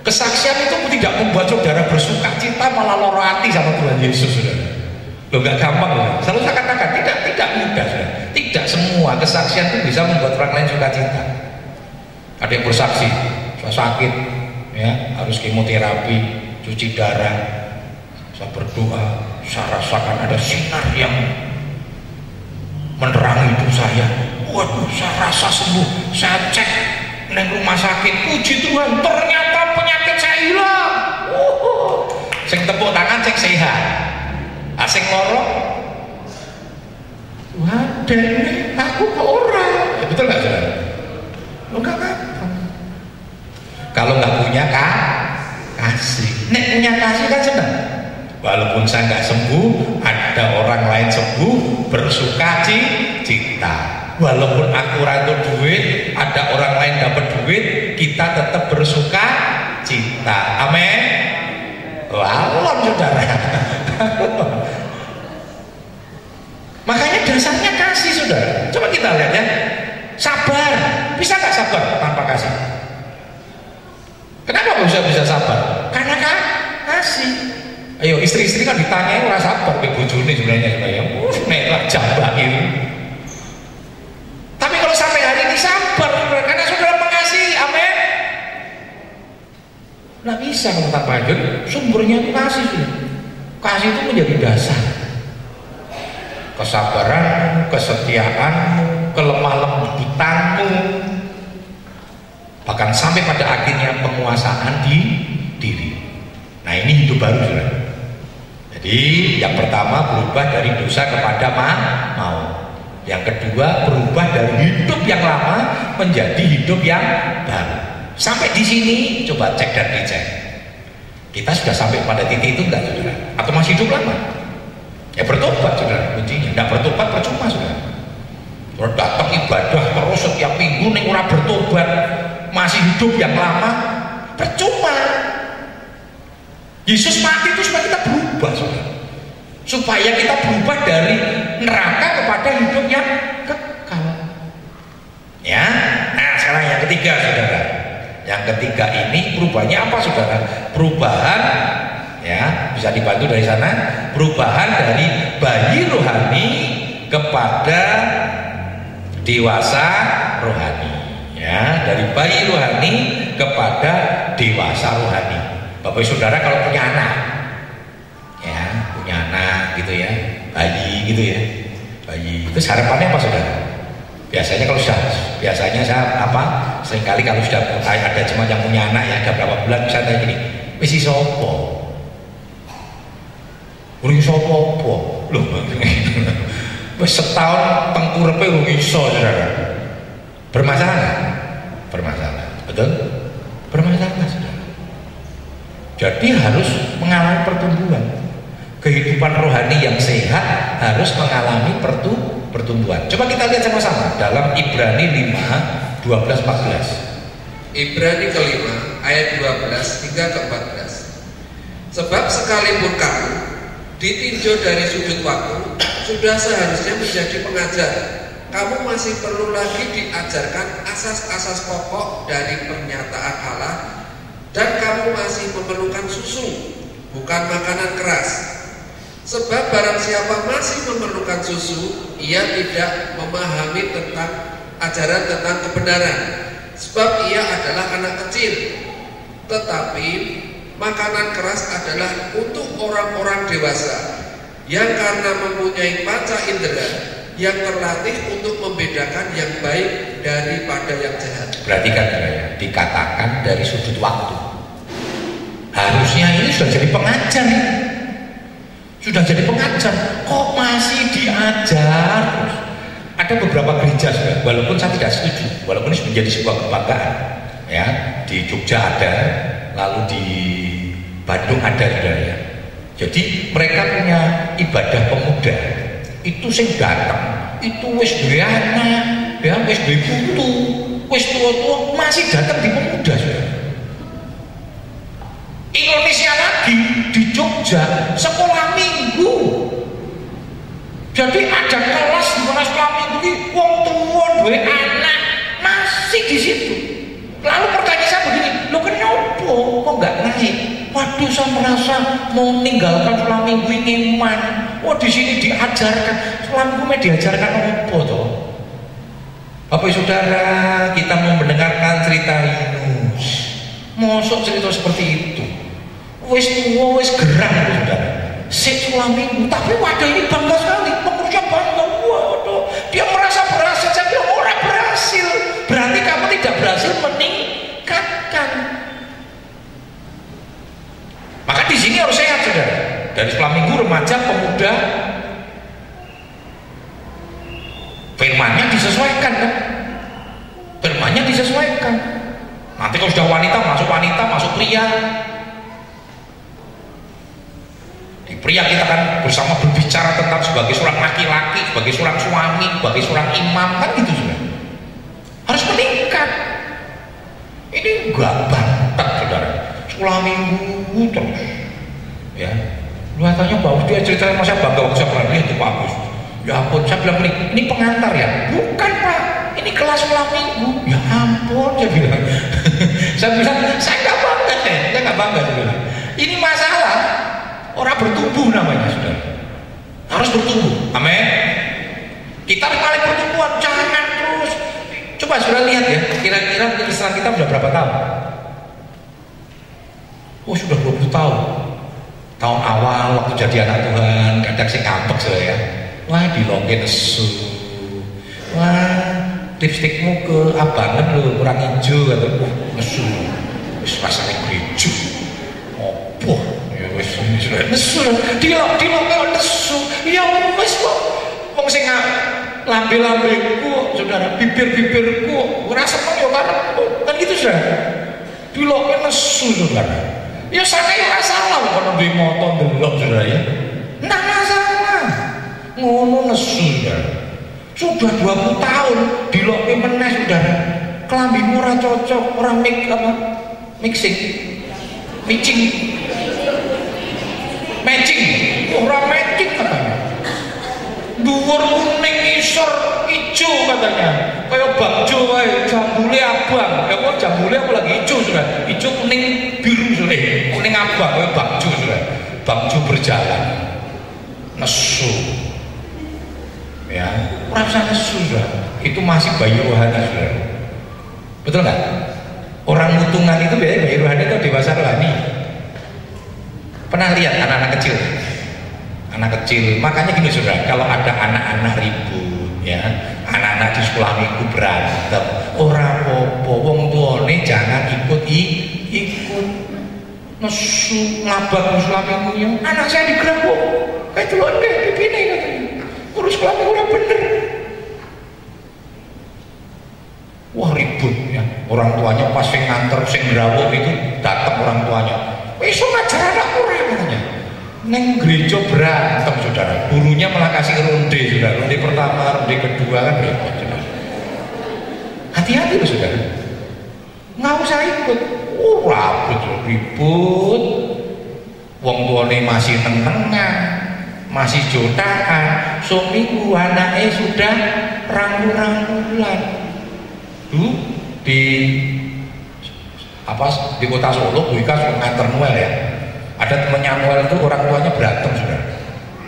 Kesaksian itu tidak membuat saudara bersuka cita, malah loro hati sama Tuhan Yesus, saudara. Loh, nggak gampang loh. Selalu saya katakan tidak mudah, saudara. Tidak semua kesaksian itu bisa membuat orang lain suka cita. Ada yang bersaksi, saya sakit, ya, harus kemoterapi, cuci darah, saya berdoa, saya rasakan ada sinar yang menerangi hidup saya. Waduh, saya rasa sembuh. Saya cek di rumah sakit, puji Tuhan, ternyata penyakit saya hilang. Sing tepuk tangan cek sehat, asing loro, Tuhan, dene aku ke orang. Ya, betul nggak saudara? Lo nggak gampang. Kalau nggak punya kasih, nek punya kasih kan senang. Walaupun saya nggak sembuh, ada orang lain sembuh, bersuka cita. Walaupun aku ratu duit, ada orang lain dapat duit, kita tetap bersuka cita. Amin. Walaupun saudara. Makanya dasarnya kasih, saudara. Coba kita lihat ya. Sabar. Bisa nggak sabar tanpa kasih? Kenapa bisa sabar? Karena kasih. Ayo, istri-istri kan ditanyai ora sabar ke bojone sebenarnya supaya nek lah jambak ini. Tapi kalau sampai hari ini sabar karena saudara mengasihi, amin. Nggak bisa kalau tanpa hadir, sumbernya itu kasih. Kasih itu menjadi dasar. Kesabaran, kesetiaanmu, kelemah lembutanmu, bahkan sampai pada akhirnya penguasaan di diri. Nah, ini hidup baru, saudara. Jadi yang pertama berubah dari dosa kepada mau. Yang kedua berubah dari hidup yang lama menjadi hidup yang baru. Sampai di sini coba cek dan dicek. Kita sudah sampai pada titik itu enggak, saudara? Atau masih hidup lama? Ya bertobat, saudara, kuncinya. Enggak bertobat percuma, saudara. Saudara datang ibadah terus setiap minggu ning ora bertobat, masih hidup yang lama, percuma. Yesus mati itu supaya kita berubah, saudara. Supaya kita berubah dari neraka kepada hidup yang kekal. Ya, nah sekarang yang ketiga, saudara. Yang ketiga ini perubahannya apa, saudara? Perubahan, ya, bisa dibantu dari sana. Perubahan dari bayi rohani kepada dewasa rohani. Ya, dari bayi rohani kepada dewasa rohani. Bapak saudara kalau punya anak, ya, punya anak gitu ya, bayi gitu ya, bayi itu harapannya apa, saudara? Biasanya kalau biasanya saya seringkali kalau sudah ada cuma yang punya anak ya, ada berapa bulan saya tanya gini, wis iso apa? Urung iso apa? Loh, wis setahun tengkurepe urung iso, saudara. Bermasalah? Bermasalah, betul? Bermasalah, saudara. Jadi harus mengalami pertumbuhan. Kehidupan rohani yang sehat harus mengalami pertumbuhan. Coba kita lihat sama-sama dalam Ibrani 5, 12-14. Ibrani kelima ayat 12, 3-14. Sebab sekalipun kamu ditinjau dari sudut waktu, sudah seharusnya menjadi pengajar kamu masih perlu lagi diajarkan asas-asas pokok dari pernyataan Allah, dan kamu masih memerlukan susu, bukan makanan keras. Sebab barang siapa masih memerlukan susu, ia tidak memahami tentang ajaran tentang kebenaran, sebab ia adalah anak kecil. Tetapi makanan keras adalah untuk orang-orang dewasa yang karena mempunyai panca indera yang terlatih untuk membedakan yang baik daripada yang jahat. Perhatikan ya, dikatakan dari sudut waktu. Harusnya ini sudah jadi pengajar, sudah jadi pengajar, kok masih diajar? Ada beberapa gereja sudah, walaupun saya tidak setuju, walaupun ini menjadi sebuah kebanggaan, ya, di Jogja ada, lalu di Bandung ada juga ya. Jadi mereka punya ibadah pemuda. Itu sing datang, itu wis duwe anak, ya wis duwe putu, wis tua-tua masih datang di pemuda sudah. Indonesia lagi di Jogja sekolah minggu. Jadi ada kelas di mana sekolah minggu ini wong tua duwe anak masih di situ. Lalu pertanyaan saya begini, lo kenapa kok nggak naik? Waduh, saya merasa mau meninggalkan sekolah minggu ini iman. Oh, di sini diajarkan sekolah minggu diajarkan apa toh? Bapak saudara, kita mau mendengarkan cerita Yunus. Mosok cerita seperti itu. Wis tua, wis gerang saudara. Sekolah minggu, tapi waduh ini bangga sekali. Pengurusnya bangga, waduh, dia merasa berhasil. Saya bilang orang berhasil. Berarti kamu tidak berhasil meningkatkan. Maka di sini harus sehat saudara. Dari sekolah minggu, remaja, pemuda, firmannya disesuaikan kan? Firmannya disesuaikan. Nanti kalau sudah wanita, masuk pria. Di pria kita kan bersama berbicara tentang sebagai seorang laki-laki, sebagai seorang suami, sebagai seorang imam, kan gitu sudah. Harus meningkat. Ini enggak bantet saudara. Sekolah minggu terus, ya. Katanya bagus, dia cerita sama saya bangga waktu saya pernah lihat itu bagus. Ya ampun, saya bilang ini pengantar ya? Bukan Pak, ini kelas sekolah minggu. Ya ampun, saya bilang. saya bilang, saya nggak bangga deh, saya nggak bangga. Saya bilang. Ini masalah orang bertumbuh namanya sudah. Harus bertumbuh, amin. Kita paling pertumbuhan, jangan terus. Coba sudah lihat ya, kira-kira Kristen kita sudah berapa tahun? Oh sudah 20 tahun. Tahun awal waktu jadi anak Tuhan, kadang sih ngambek saya. Wah dilongke nesu. Wah lipstikmu ke abangan loh, kurang hijau atau nesu. Wis rasane hijau. Opo? Ya wis sudah nesu. Dilongke nesu. Ya wis kok. Wong sing lambe-lambeku, saudara, bibir-bibirku ora seneng yo karepku. Kan gitu sudah. Dilongke nesu saudara. Ya sana ya salah kalau di motor delok saudara ya. Nggak masalah. Ngono nesu sudah 20 tahun diloke meneh saudara. Kelambimu ora cocok, ora mixing. Matching. Ora matching katanya. Dhuwur kuning isor ijo katanya. Kayak bakjo wae, jambule abang. Ya kok jambule aku lagi ijo sudah. Ijo kuning biru sudah. Kuning abang kayak bakjo sudah. Bakjo berjalan. Nesu. Ya, ora usah nesu sudah. Itu masih bayi rohani sudah. Betul nggak? Orang mutungan itu biasanya bayi rohani atau dewasa rohani. Pernah lihat anak-anak kecil? Anak kecil, makanya gini saudara, kalau ada anak-anak ribut ya, anak-anak di sekolah minggu berantem, ora apa-apa, wong tuane jangan ikut nesu ngabak sekolah minggu ya. Anak saya digerebek, kayak telur deh dipini katanya, urus sekolah minggu udah bener. Wah ribut ya, orang tuanya pas sing nganter sing ngrawuh itu datang orang tuanya, iso ngajar anak orang katanya. Neng gereja berantem saudara, gurunya malah kasih ronde saudara, ronde pertama, ronde kedua kan repot saudara. Hati-hati loh saudara, nggak usah ikut. Ribut, wong tuane masih tenang, masih jutaan, seminggu anaknya sudah rangkul-rangkulan. Di kota Solo, Bu Ika suka nganter Noel ya. Ada temennya Noel itu orang tuanya berantem sudah.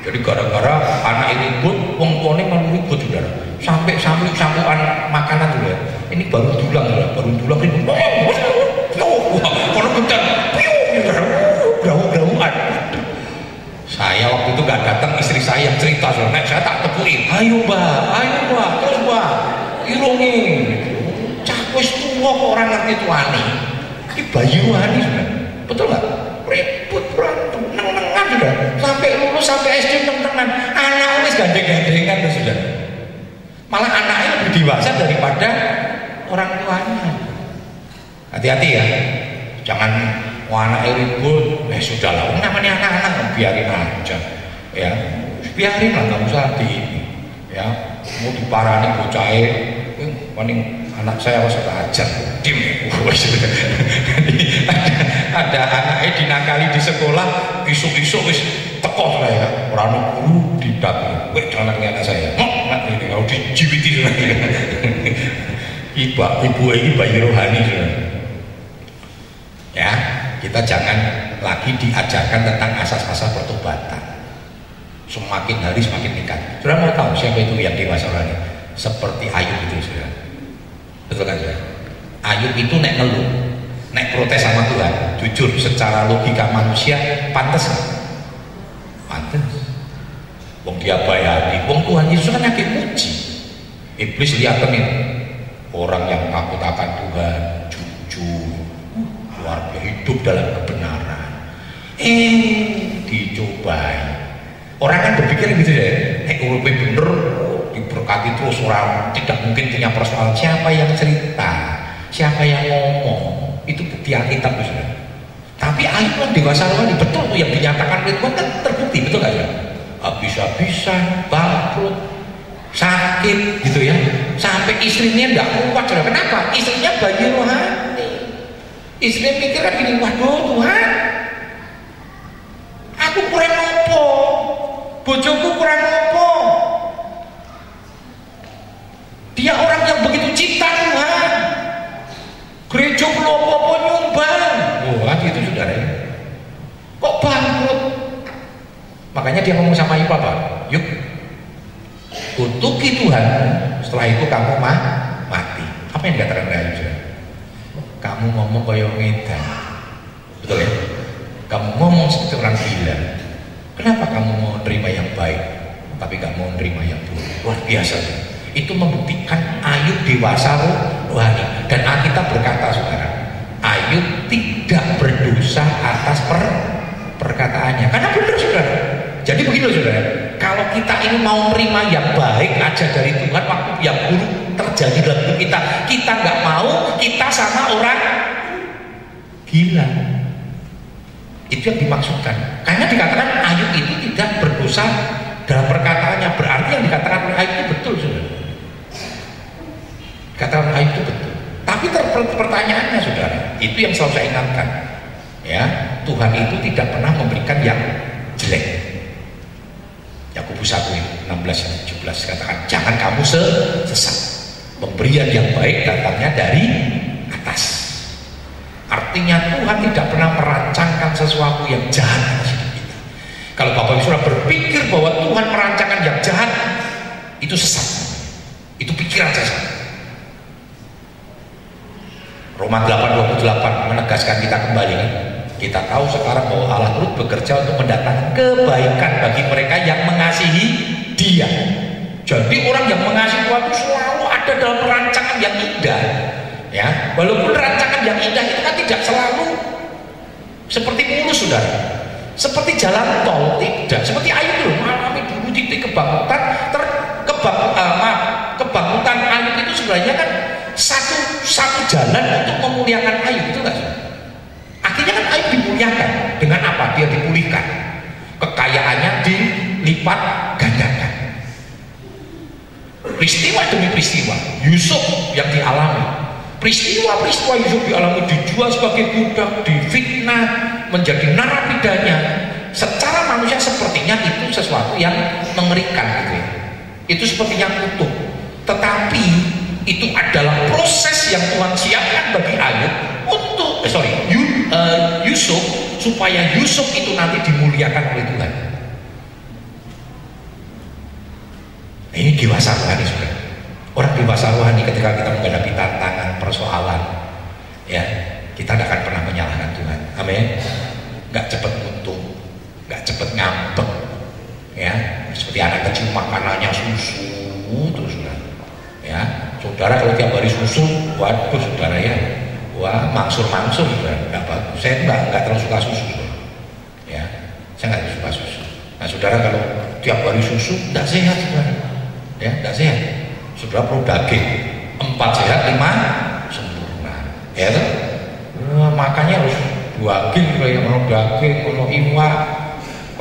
Jadi gara-gara anak ribut, wong tuane malu ribut sudah. Sampai sambuan makanan tuh ya. Ini baru dulang ribut. Kalau kencang, grau-grauan. Saya waktu itu gak datang, istri saya yang cerita soalnya, saya tak tepuin. Ayo mbak, terus mbak, irungi. Cakwe tua kok orang ngerti tuani. Ini bayi wani sudah, betul nggak? Ribut berantem, neng-nengan sudah. Sampai lulus, sampai SD neng-nengan. Anak wis gandeng-gandengan sudah. Malah anaknya lebih dewasa daripada orang tuanya. Hati-hati ya, jangan anaknya ribut. Sudahlah, namanya anak-anak biarin aja, ya. Biarin lah, nggak usah ya. Mau diparani bocahnya, paling anak saya harus ajar, dim. ada anaknya dinakali di sekolah, isuk-isuk wis teko saya, orang guru didak, anaknya anak saya, anak ini kalau dijiwiti ibu ini bayi rohani ya. Kita jangan lagi diajarkan tentang asas-asas pertobatan. Semakin hari semakin tingkat. Sudah mau tahu siapa itu yang dewasa rohani? Seperti Ayub itu sudah. Betul kan sudah? Ayub itu nek ngeluh, nek protes sama Tuhan, jujur secara logika manusia pantas kan? Pantas. Wong dia bayari, wong Tuhan Yesus kan lagi muji. Iblis lihat ini orang yang takut akan Tuhan, jujur, keluarga hidup dalam kebenaran. Dicobai. Orang kan berpikir gitu ya, uripnya bener, diberkati terus, orang tidak mungkin punya persoalan. Siapa yang cerita, siapa yang ngomong, itu bukti Alkitab sudah. Tapi Ayub kan dewasa rohani, betul tuh yang dinyatakan oleh Tuhan kan terbukti, betul nggak ya? Habis-habisan, bangkrut, sakit gitu ya, sampai istrinya nggak kuat sudah. Kenapa? Istrinya bayi rohani. Istrinya mikir kan gini, waduh Tuhan, aku kurang apa, bojoku kurang apa, dia orang yang begitu cinta Tuhan, gereja belum apa-apa nyumbang. Wah gitu saudara, kok bangkrut? Makanya dia ngomong sama Ayub apa? Yuk kutuki Tuhan, setelah itu kamu mati. Apa yang dikatakan oleh Ayub? Kamu ngomong kaya ngedan, betul ya? Kamu ngomong seperti orang gila. Kenapa kamu mau nerima yang baik tapi gak mau nerima yang buruk? Luar biasa. Itu membuktikan Ayub dewasa rohani. Dan Alkitab berkata saudara, Ayub tidak berdosa atas perkataannya, karena benar saudara. Jadi begini saudara, kalau kita ini mau nerima yang baik aja dari Tuhan, waktu yang buruk terjadi dalam hidup kita, kita nggak mau, kita sama orang gila. Itu yang dimaksudkan. Karena dikatakan Ayub itu tidak berdosa dalam perkataannya, berarti yang dikatakan oleh Ayub itu betul saudara. Katakan Ayub itu betul. Tapi pertanyaannya saudara, itu yang selalu saya ingatkan, ya, Tuhan itu tidak pernah memberikan yang jelek. Yakobus 1:16-17 katakan, jangan kamu sesat. Pemberian yang baik datangnya dari atas. Artinya Tuhan tidak pernah merancangkan sesuatu yang jahat dalam hidup kita. Kalau Bapak Ibu sudah berpikir bahwa Tuhan merancangkan yang jahat, itu sesat. Itu pikiran sesat. Roma 8:28 menegaskan kita kembali. Kita tahu sekarang bahwa Allah terus bekerja untuk mendatangkan kebaikan bagi mereka yang mengasihi Dia. Jadi orang yang mengasihi Tuhan itu selalu ada dalam rancangan yang indah. Ya, walaupun rancangan yang indah itu kan tidak selalu seperti mulus saudara. Seperti jalan tol tidak. Seperti Ayub dulu mengalami dulu titik kebangkitan, kebangkitan Ayub itu sebenarnya kan satu jalan untuk memuliakan Ayub, itu enggak? Akhirnya kan Ayub dimuliakan dengan apa? Dia dipulihkan, kekayaannya dilipat gandakan. Peristiwa demi peristiwa Yusuf yang dialami, peristiwa Yusuf dialami, dijual sebagai budak, difitnah, menjadi narapidanya, secara manusia sepertinya itu sesuatu yang mengerikan gitu ya. Itu sepertinya utuh, tetapi itu adalah proses yang Tuhan siapkan bagi Ayub untuk Yusuf, supaya Yusuf itu nanti dimuliakan oleh Tuhan. Nah, ini dewasa rohani sudah. Orang dewasa rohani ketika kita menghadapi tantangan, persoalan, ya kita tidak akan pernah menyalahkan Tuhan. Amin. Nggak cepat untung, nggak cepat ngambek, ya seperti anak kecil makanannya susu terus, ya saudara kalau tiap hari susu, waduh saudara ya, wah mangsur-mangsur, nggak bagus. Saya nggak terlalu suka susu, ya saya nggak suka susu. Nah saudara kalau tiap hari susu nggak sehat saudara, ya nggak sehat. Saudara perlu daging, 4 sehat 5 sempurna, ya kan? Makanya harus daging, kayak mau daging, mau iwak,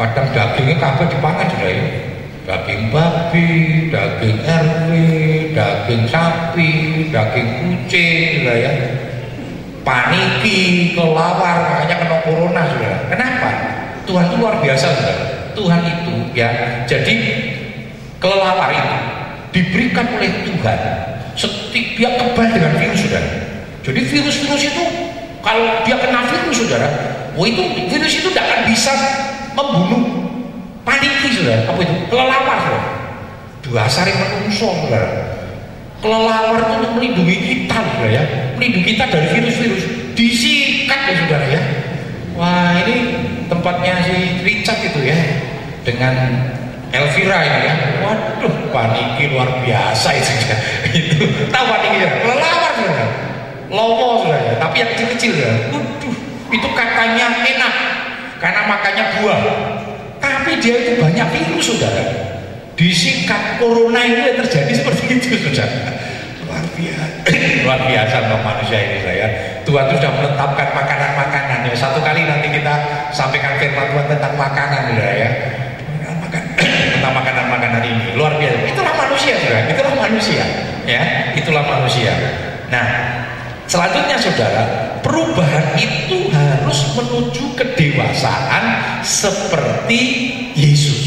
kadang dagingnya kabeh dipangan sudah ya. Daging babi, daging RW, daging sapi, daging kucing, sudah ya. Paniki, kelawar, makanya kena corona sudah. Kenapa? Tuhan itu luar biasa sudah. Tuhan itu ya, jadi kelelawar itu diberikan oleh Tuhan, dia kebal dengan virus saudara. Jadi virus-virus itu kalau dia kena virus saudara, virus itu tidak akan bisa membunuh. Paniki saudara, apa itu? Kelelawar saudara. Dasarnya menungso saudara. Kelelawar itu untuk melindungi kita saudara ya, melindungi kita dari virus-virus. Disikat ya saudara ya. Wah ini tempatnya si Richard itu ya, dengan Elvira ini ya, waduh paniki luar biasa itu ya. Itu tahu paniknya, kelelawar saudara, lowo saudara ya, tapi yang kecil-kecil ya, waduh itu katanya enak karena makannya buah, tapi dia itu banyak virus saudara. Disikat corona itu yang terjadi seperti itu saudara. Luar biasa untuk manusia ini saya. Tuhan itu sudah menetapkan makanan-makanan ya. Satu kali nanti kita sampaikan firman Tuhan tentang makanan ya. Tentang makanan-makanan ini luar biasa. Itulah manusia saudara, itulah manusia ya, itulah manusia. Nah selanjutnya saudara, perubahan itu harus menuju kedewasaan seperti Yesus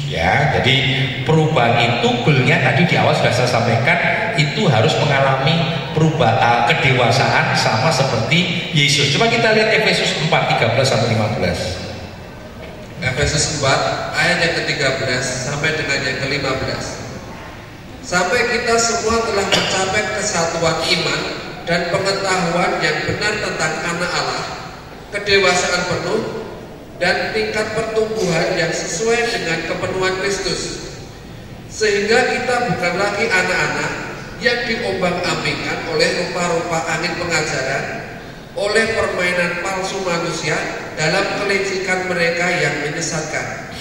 ya. Jadi perubahan itu goalnya tadi di awal sudah saya sampaikan, itu harus mengalami perubahan kedewasaan sama seperti Yesus. Coba kita lihat Efesus 4:13-15. Efesus 4 ayat yang ke-13 sampai dengan yang ke-15. Sampai kita semua telah mencapai kesatuan iman dan pengetahuan yang benar tentang anak Allah, kedewasaan penuh dan tingkat pertumbuhan yang sesuai dengan kepenuhan Kristus, sehingga kita bukan lagi anak-anak yang diombang-ambingkan oleh rupa-rupa angin pengajaran, oleh permainan palsu manusia dalam kelicikan mereka yang menyesatkan,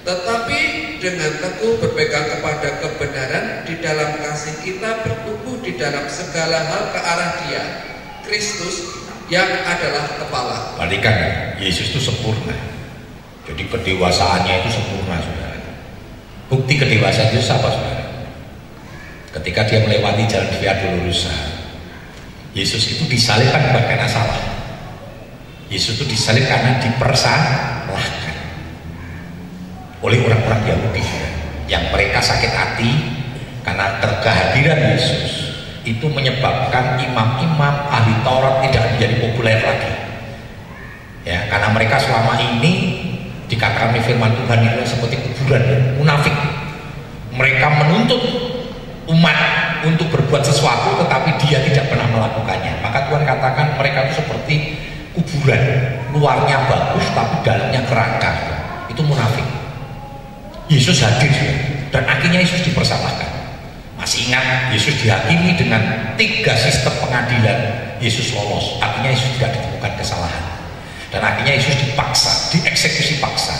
tetapi dengan teguh berpegang kepada kebenaran di dalam kasih kita bertumbuh di dalam segala hal ke arah Dia, Kristus yang adalah kepala. Balikan, Yesus itu sempurna. Jadi kedewasaannya itu sempurna saudara. Bukti kedewasaan itu apa saudara? Ketika dia melewati jalan Via Dolorosa, Yesus itu disalibkan bukan karena salah. Yesus itu disalib karena dipersalahkan oleh orang-orang Yahudi yang mereka sakit hati karena kehadiran Yesus itu menyebabkan imam-imam ahli Taurat tidak menjadi populer lagi. Ya, karena mereka selama ini dikatakan firman Tuhan itu seperti kuburan, munafik. Mereka menuntut umat untuk berbuat sesuatu tetapi dia tidak pernah melakukannya. Maka Tuhan katakan mereka itu seperti kuburan, luarnya bagus tapi dalamnya kerangka. Itu munafik. Yesus hadir dan akhirnya Yesus dipersalahkan. Masih ingat Yesus dihakimi dengan 3 sistem pengadilan. Yesus lolos, akhirnya Yesus tidak ditemukan kesalahan dan akhirnya Yesus dipaksa, dieksekusi paksa.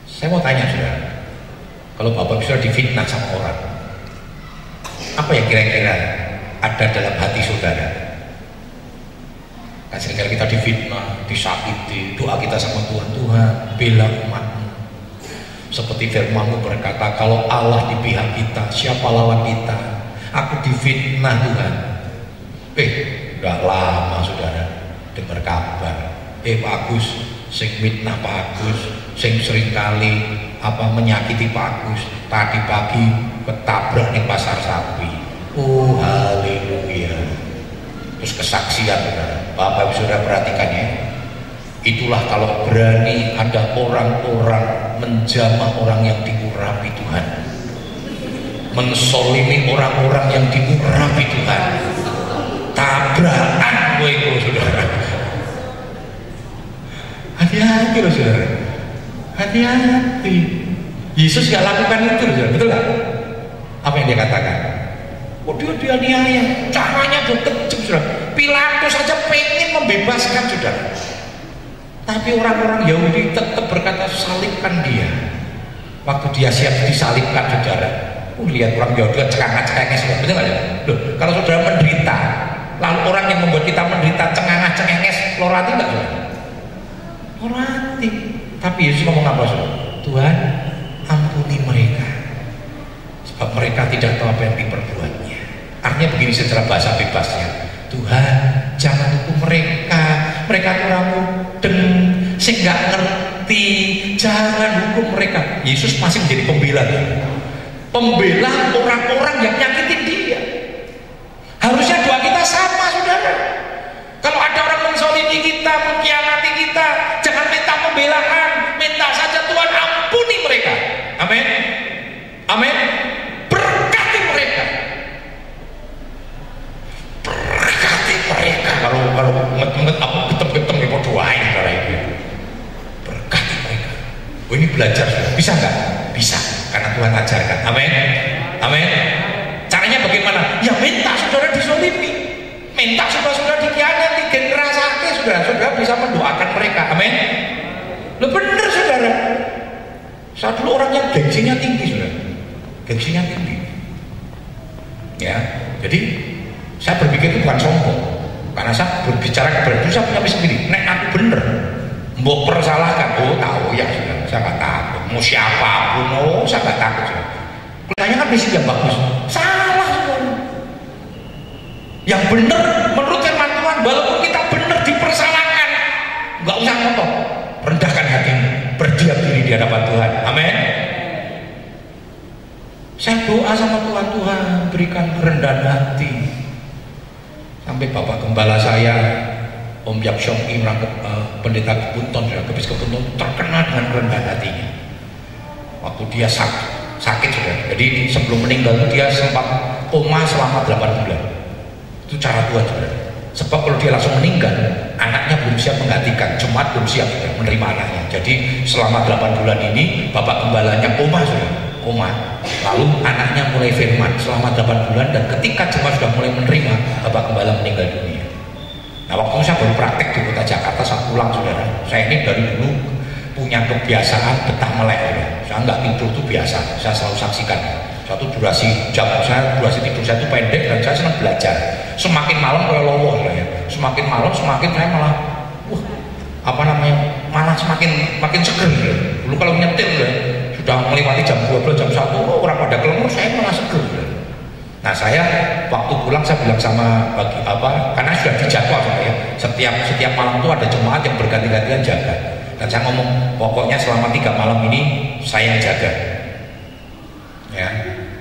Saya mau tanya saudara, kalau Bapak bisa difitnah sama orang, apa yang kira-kira ada dalam hati saudara? Kan seringkali kita difitnah, disakiti, doa kita sama Tuhan, Tuhan bela umat-Mu. Seperti firman-Mu berkata, kalau Allah di pihak kita, siapa lawan kita? Aku difitnah Tuhan. Udah lama saudara dengar kabar, Pak Agus sing mitnah Pak Agus, sing seringkali menyakiti Pak Agus, tadi pagi ketabrak di pasar sapi. Oh haleluya. Terus kesaksian, Bapak Ibu Saudara perhatikan ya. Itulah kalau berani ada orang-orang menjamah orang yang diurapi Tuhan, mensolimi orang-orang yang diurapi Tuhan, tabrakan gue saudara. Hati-hati loh saudara, hati-hati. Yesus gak lakukan itu loh saudara, betul gak? Apa yang dia katakan? Oh dia dianiaya, caranya udah kejam saudara. Pilatus saja pengen membebaskan saudara, tapi orang-orang Yahudi tetap berkata salibkan dia. Waktu dia siap disalibkan saudara, lihat orang Yahudi cengangah-cengengis, betul gak ya? Loh, kalau saudara menderita, lalu orang yang membuat kita menderita cengangah-cengengis, lorati gak saudara? Lorati. Tapi Yesus ngomong apa saudara? Tuhan ampuni mereka, sebab mereka tidak tahu apa yang diperbuatnya. Artinya begini secara bahasa bebasnya, Tuhan jangan hukum mereka, mereka orang mudeng sing gak ngerti, jangan hukum mereka. Yesus masih menjadi pembela, pembela orang-orang yang nyakitin dia. Harusnya doa kita sama saudara. Kalau ada orang menzalimi kita, mengkhianati kita, jangan minta pembelaan, minta saja Tuhan ampuni mereka. Amin, amin. Berkati mereka, berkati mereka. Kalau nget-nget aku getem-getem ya mau doain saudara itu. Berkati mereka. Oh ini belajar, bisa nggak? Bisa, karena Tuhan ajarkan. Amin, amin. Caranya bagaimana? Ya minta saudara disolimi, minta saudara dikhianati, generasi saudara bisa mendoakan mereka. Amin. Lo bener saudara. Saya dulu orang yang gengsinya tinggi saudara, gengsinya tinggi. Ya, jadi saya berpikir itu bukan sombong, karena saya berbicara kepada diri, saya punya misi sendiri. Nek aku bener, mau persalahkan, oh tahu ya saudara, saya nggak takut. Mau siapapun, oh saya nggak takut saudara. Kelihatannya kan misi yang bagus, salah saudara. Yang bener menurut firman Tuhan, walaupun kita bener dipersalahkan, nggak usah ngomong, rendahkan hatimu, berdiam diri di hadapan Tuhan. Amin. Saya doa sama Tuhan, Tuhan berikan kerendahan hati. Sampai Bapak Gembala saya, Om Yap Syong Im, pendeta Kepunton, Kebis Kepunton, terkenal dengan kerendahan hatinya. Waktu dia sakit sudah, jadi sebelum meninggal dia sempat koma selama 8 bulan. Itu cara Tuhan sudah. Sebab kalau dia langsung meninggal, anaknya belum siap menggantikan, jemaat belum siap sudah menerima anaknya. Jadi selama 8 bulan ini Bapak Gembalanya koma sudah, koma. Lalu anaknya mulai firman selama 8 bulan, dan ketika jemaat sudah mulai menerima, Bapak Gembala meninggal dunia. Nah waktu saya baru praktek di kota Jakarta, saya pulang saudara, saya ini dari dulu punya kebiasaan betah melek ya. Saya nggak tidur itu biasa, saya selalu saksikan. Satu durasi tidur saya itu pendek, dan saya senang belajar. Semakin malam kayak lowo ya. Semakin malam semakin saya malah malah makin seger ya. Dulu kalau nyetir ya, sudah melewati jam 12, jam 1, orang pada kelemur, saya malah seger ya. Nah saya waktu pulang saya bilang sama karena sudah dijadwal ya, setiap malam itu ada jemaat yang berganti-gantian jaga, dan saya ngomong pokoknya selama 3 malam ini saya jaga ya.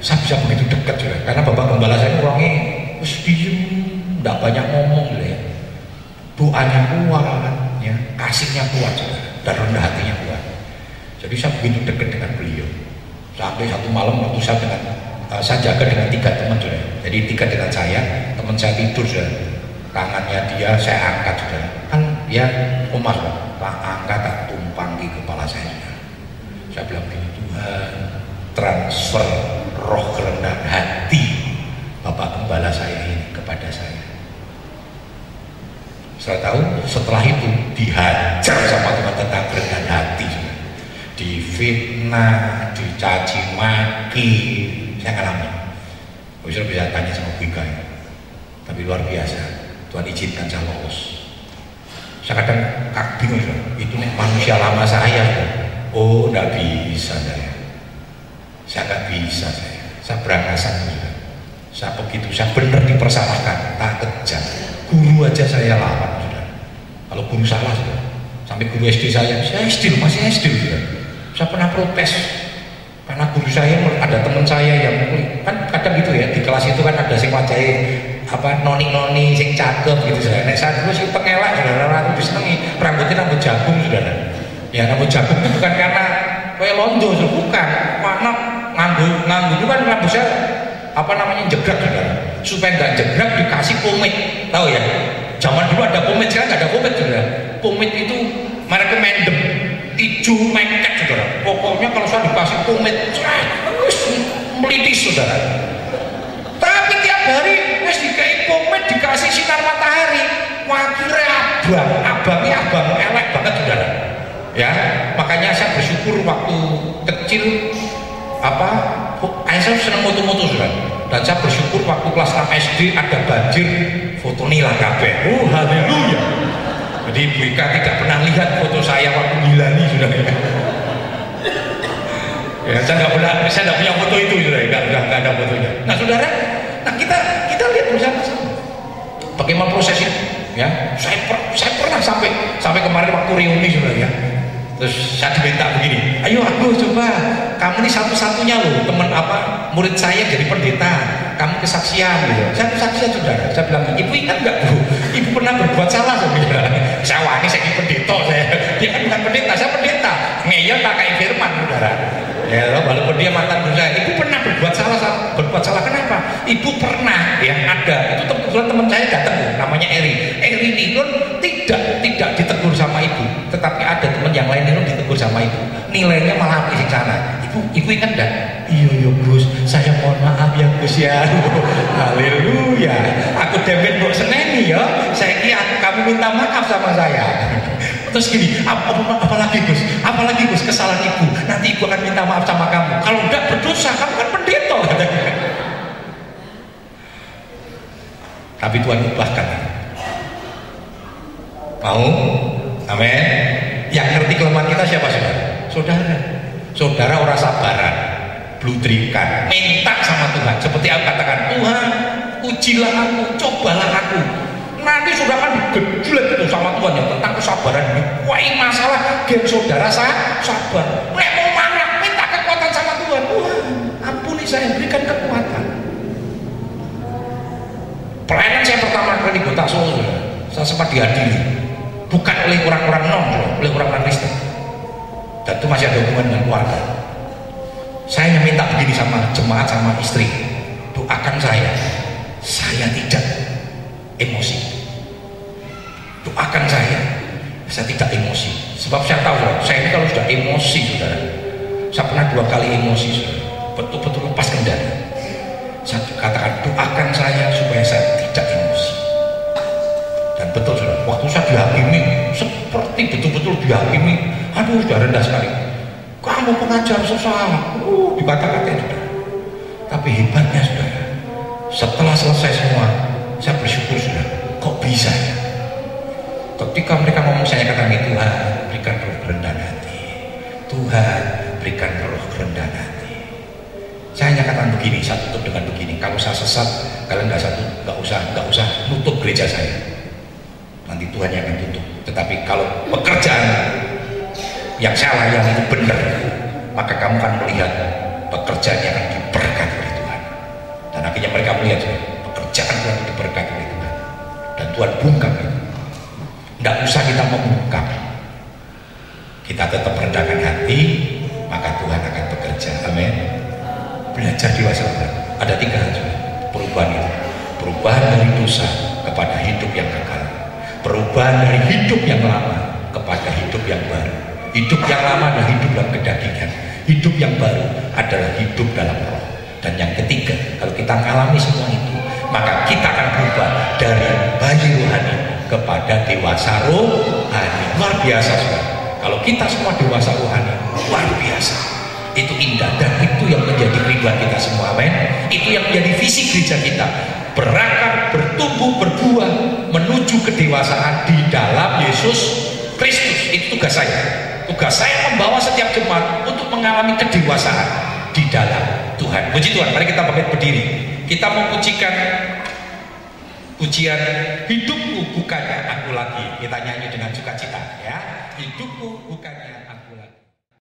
Saya bisa begitu dekat juga, karena Bapak Gembala saya orangnya diem, tidak banyak ngomong gitu ya. Doanya kuat ya, kasihnya kuat juga, dan rendah hatinya kuat. Jadi saya begitu dekat dengan beliau. Sampai satu malam waktu saya jaga dengan 3 teman juga. Jadi 3 dengan saya, teman saya tidur sudah, tangannya dia saya angkat sudah. Kan dia Umar, tak angkat, tak tumpang di kepala saya sudah. Saya bilang begini, Tuhan transfer roh kerendahan hati Bapak Gembala saya ini kepada saya. Saya tahu setelah itu dihajar sama Tuhan tentang kerendahan hati, difitnah, dicaci maki, saya ngalamin. Bisa tanya sama Bika ya. Tapi luar biasa, Tuhan izinkan saya lolos. Saya kadang bingung, itu nih manusia lama saya. Oh enggak bisa saya nggak bisa, saya berangasan juga. Saya begitu, saya benar dipersalahkan, tak kejam. Guru aja saya lawan sudah. Kalau guru salah sudah, Sampai guru SD saya SD loh, masih SD loh. Saya pernah protes karena guru saya, ada teman saya yang kan kadang gitu ya, di kelas itu kan ada sing wajahnya apa noni sing cakep gitu saudara. Nek saya dulu sih pengelak saudara, aku disenengi rambutnya rambut jagung saudara. Ya rambut jagung itu bukan karena kayak londo, bukan. Mana nganggu itu kan rambut saya apa namanya jegrag saudara. Supaya nggak jegrag dikasih pomade, tahu ya? Zaman dulu ada pomade, sekarang nggak ada pomade saudara. Pomade itu mereka mendem hijau mengket saudara. Pokoknya kalau saya dikasih pomade terus melitis saudara. Tapi tiap hari wis dikai pomade, dikasih sinar matahari, wakire abangnya abang elek banget saudara. Ya, makanya saya bersyukur waktu kecil saya senang moto-moto saudara. Dan saya bersyukur waktu kelas 6 SD ada banjir foto nila kabeh. Oh haleluya. Jadi Bu Ika tidak pernah lihat foto saya waktu ngilani saudara. Ya, saya nggak punya foto itu saudara, nggak ada fotonya. Nah saudara, kita lihat bersama-sama bagaimana proses itu. Ya, saya pernah sampai kemarin waktu reuni saudara ya. Terus saya diminta begini, ayo aku coba, kamu ini satu-satunya loh teman murid saya jadi pendeta, kamu kesaksian gitu. Saya kesaksian saudara, saya bilang, ibu ingat nggak Bu, ibu pernah berbuat salah saudara. Saya wani, saya pendeta, dia kan bukan pendeta, saya pendeta, ngeyel tak kayak firman saudara. Ya, walaupun dia mantan guru saya, ibu pernah berbuat salah, kenapa? Ibu pernah ya ada, itu kebetulan teman saya datang, namanya Eri ini pun tidak ditegur sama ibu, tetapi ada teman yang lain itu ditegur sama ibu, nilainya malah habis di sana. Ibu ingat enggak? Iya Gus, saya mohon maaf ya Gus ya. Haleluya, aku demen mbok seneni ya, saya kira kamu minta maaf sama saya. Terus gini, apalagi Gus kesalahan ibu, nanti ibu akan minta maaf sama kamu, kalau enggak berdosa, kamu kan pendeta. Tapi Tuhan ubahkan. Mau? Amin. Yang ngerti kelemahan kita siapa saudara? Saudara orang sabaran, bludrikan, minta sama Tuhan. Seperti aku katakan, Tuhan ujilah aku, cobalah aku. Nanti saudara akan digejolak itu sama Tuhan yang tentang kesabaran ini. Wah ini masalah gen saudara sabar. Nek mau marah, minta kekuatan sama Tuhan. Tuhan ampuni saya, berikan kekuatan. Pelayanan saya pertama kali di Kota Solo, saya sempat dihadiri, bukan oleh orang-orang oleh orang-orang Kristen. Dan itu masih ada hubungan dengan keluarga. Saya hanya minta begini sama jemaat, sama istri, doakan saya tidak emosi. Doakan saya tidak emosi. Sebab saya tahu saya ini kalau sudah emosi saudara, saya pernah 2 kali emosi saudara, betul-betul lepas kendali. Saya katakan doakan saya supaya saya tidak emosi. Dan betul saudara, waktu saya dihakimi seperti betul-betul dihakimi, aduh sudah rendah sekali. Kamu pengajar sesat, dikata-katain saudara. Tapi hebatnya saudara, setelah selesai semua, saya bersyukur saudara, kok bisa ya? Ketika mereka ngomong, saya katakan, Tuhan berikan roh kerendahan hati, Tuhan berikan roh kerendahan hati. Saya hanya katakan begini, saya tutup dengan begini, kalau saya sesat, kalian nggak usah nutup gereja saya, nanti Tuhan yang akan tutup. Tetapi kalau pekerjaan yang saya layani itu benar, maka kamu akan melihat pekerjaan yang akan diberkati oleh Tuhan. Dan akhirnya mereka melihat pekerjaan Tuhan itu diberkati oleh Tuhan, dan Tuhan bungkam itu. Tidak usah kita membungkam, kita tetap rendahkan hati, maka Tuhan akan bekerja. Amin. Belajar dewasa. Ada 3 hal perubahan itu. Perubahan dari dosa kepada hidup yang kekal, perubahan dari hidup yang lama kepada hidup yang baru. Hidup yang lama adalah hidup dalam kedagingan, hidup yang baru adalah hidup dalam roh. Dan yang ketiga, kalau kita mengalami semua itu, maka kita akan berubah dari bayi rohani kepada dewasa rohani. Luar biasa saudara. Kalau kita semua dewasa rohani, luar biasa. Itu indah, dan itu yang menjadi kerinduan kita semua. Amin. Itu yang menjadi visi gereja kita, berakar, bertumbuh, berbuah menuju kedewasaan di dalam Yesus Kristus. Itu tugas saya. Tugas saya membawa setiap jemaat untuk mengalami kedewasaan di dalam Tuhan. Puji Tuhan. Mari kita bangkit berdiri. Kita memujikan Pujian hidupku bukannya aku lagi, kita nyanyi dengan sukacita ya. Hidupku bukannya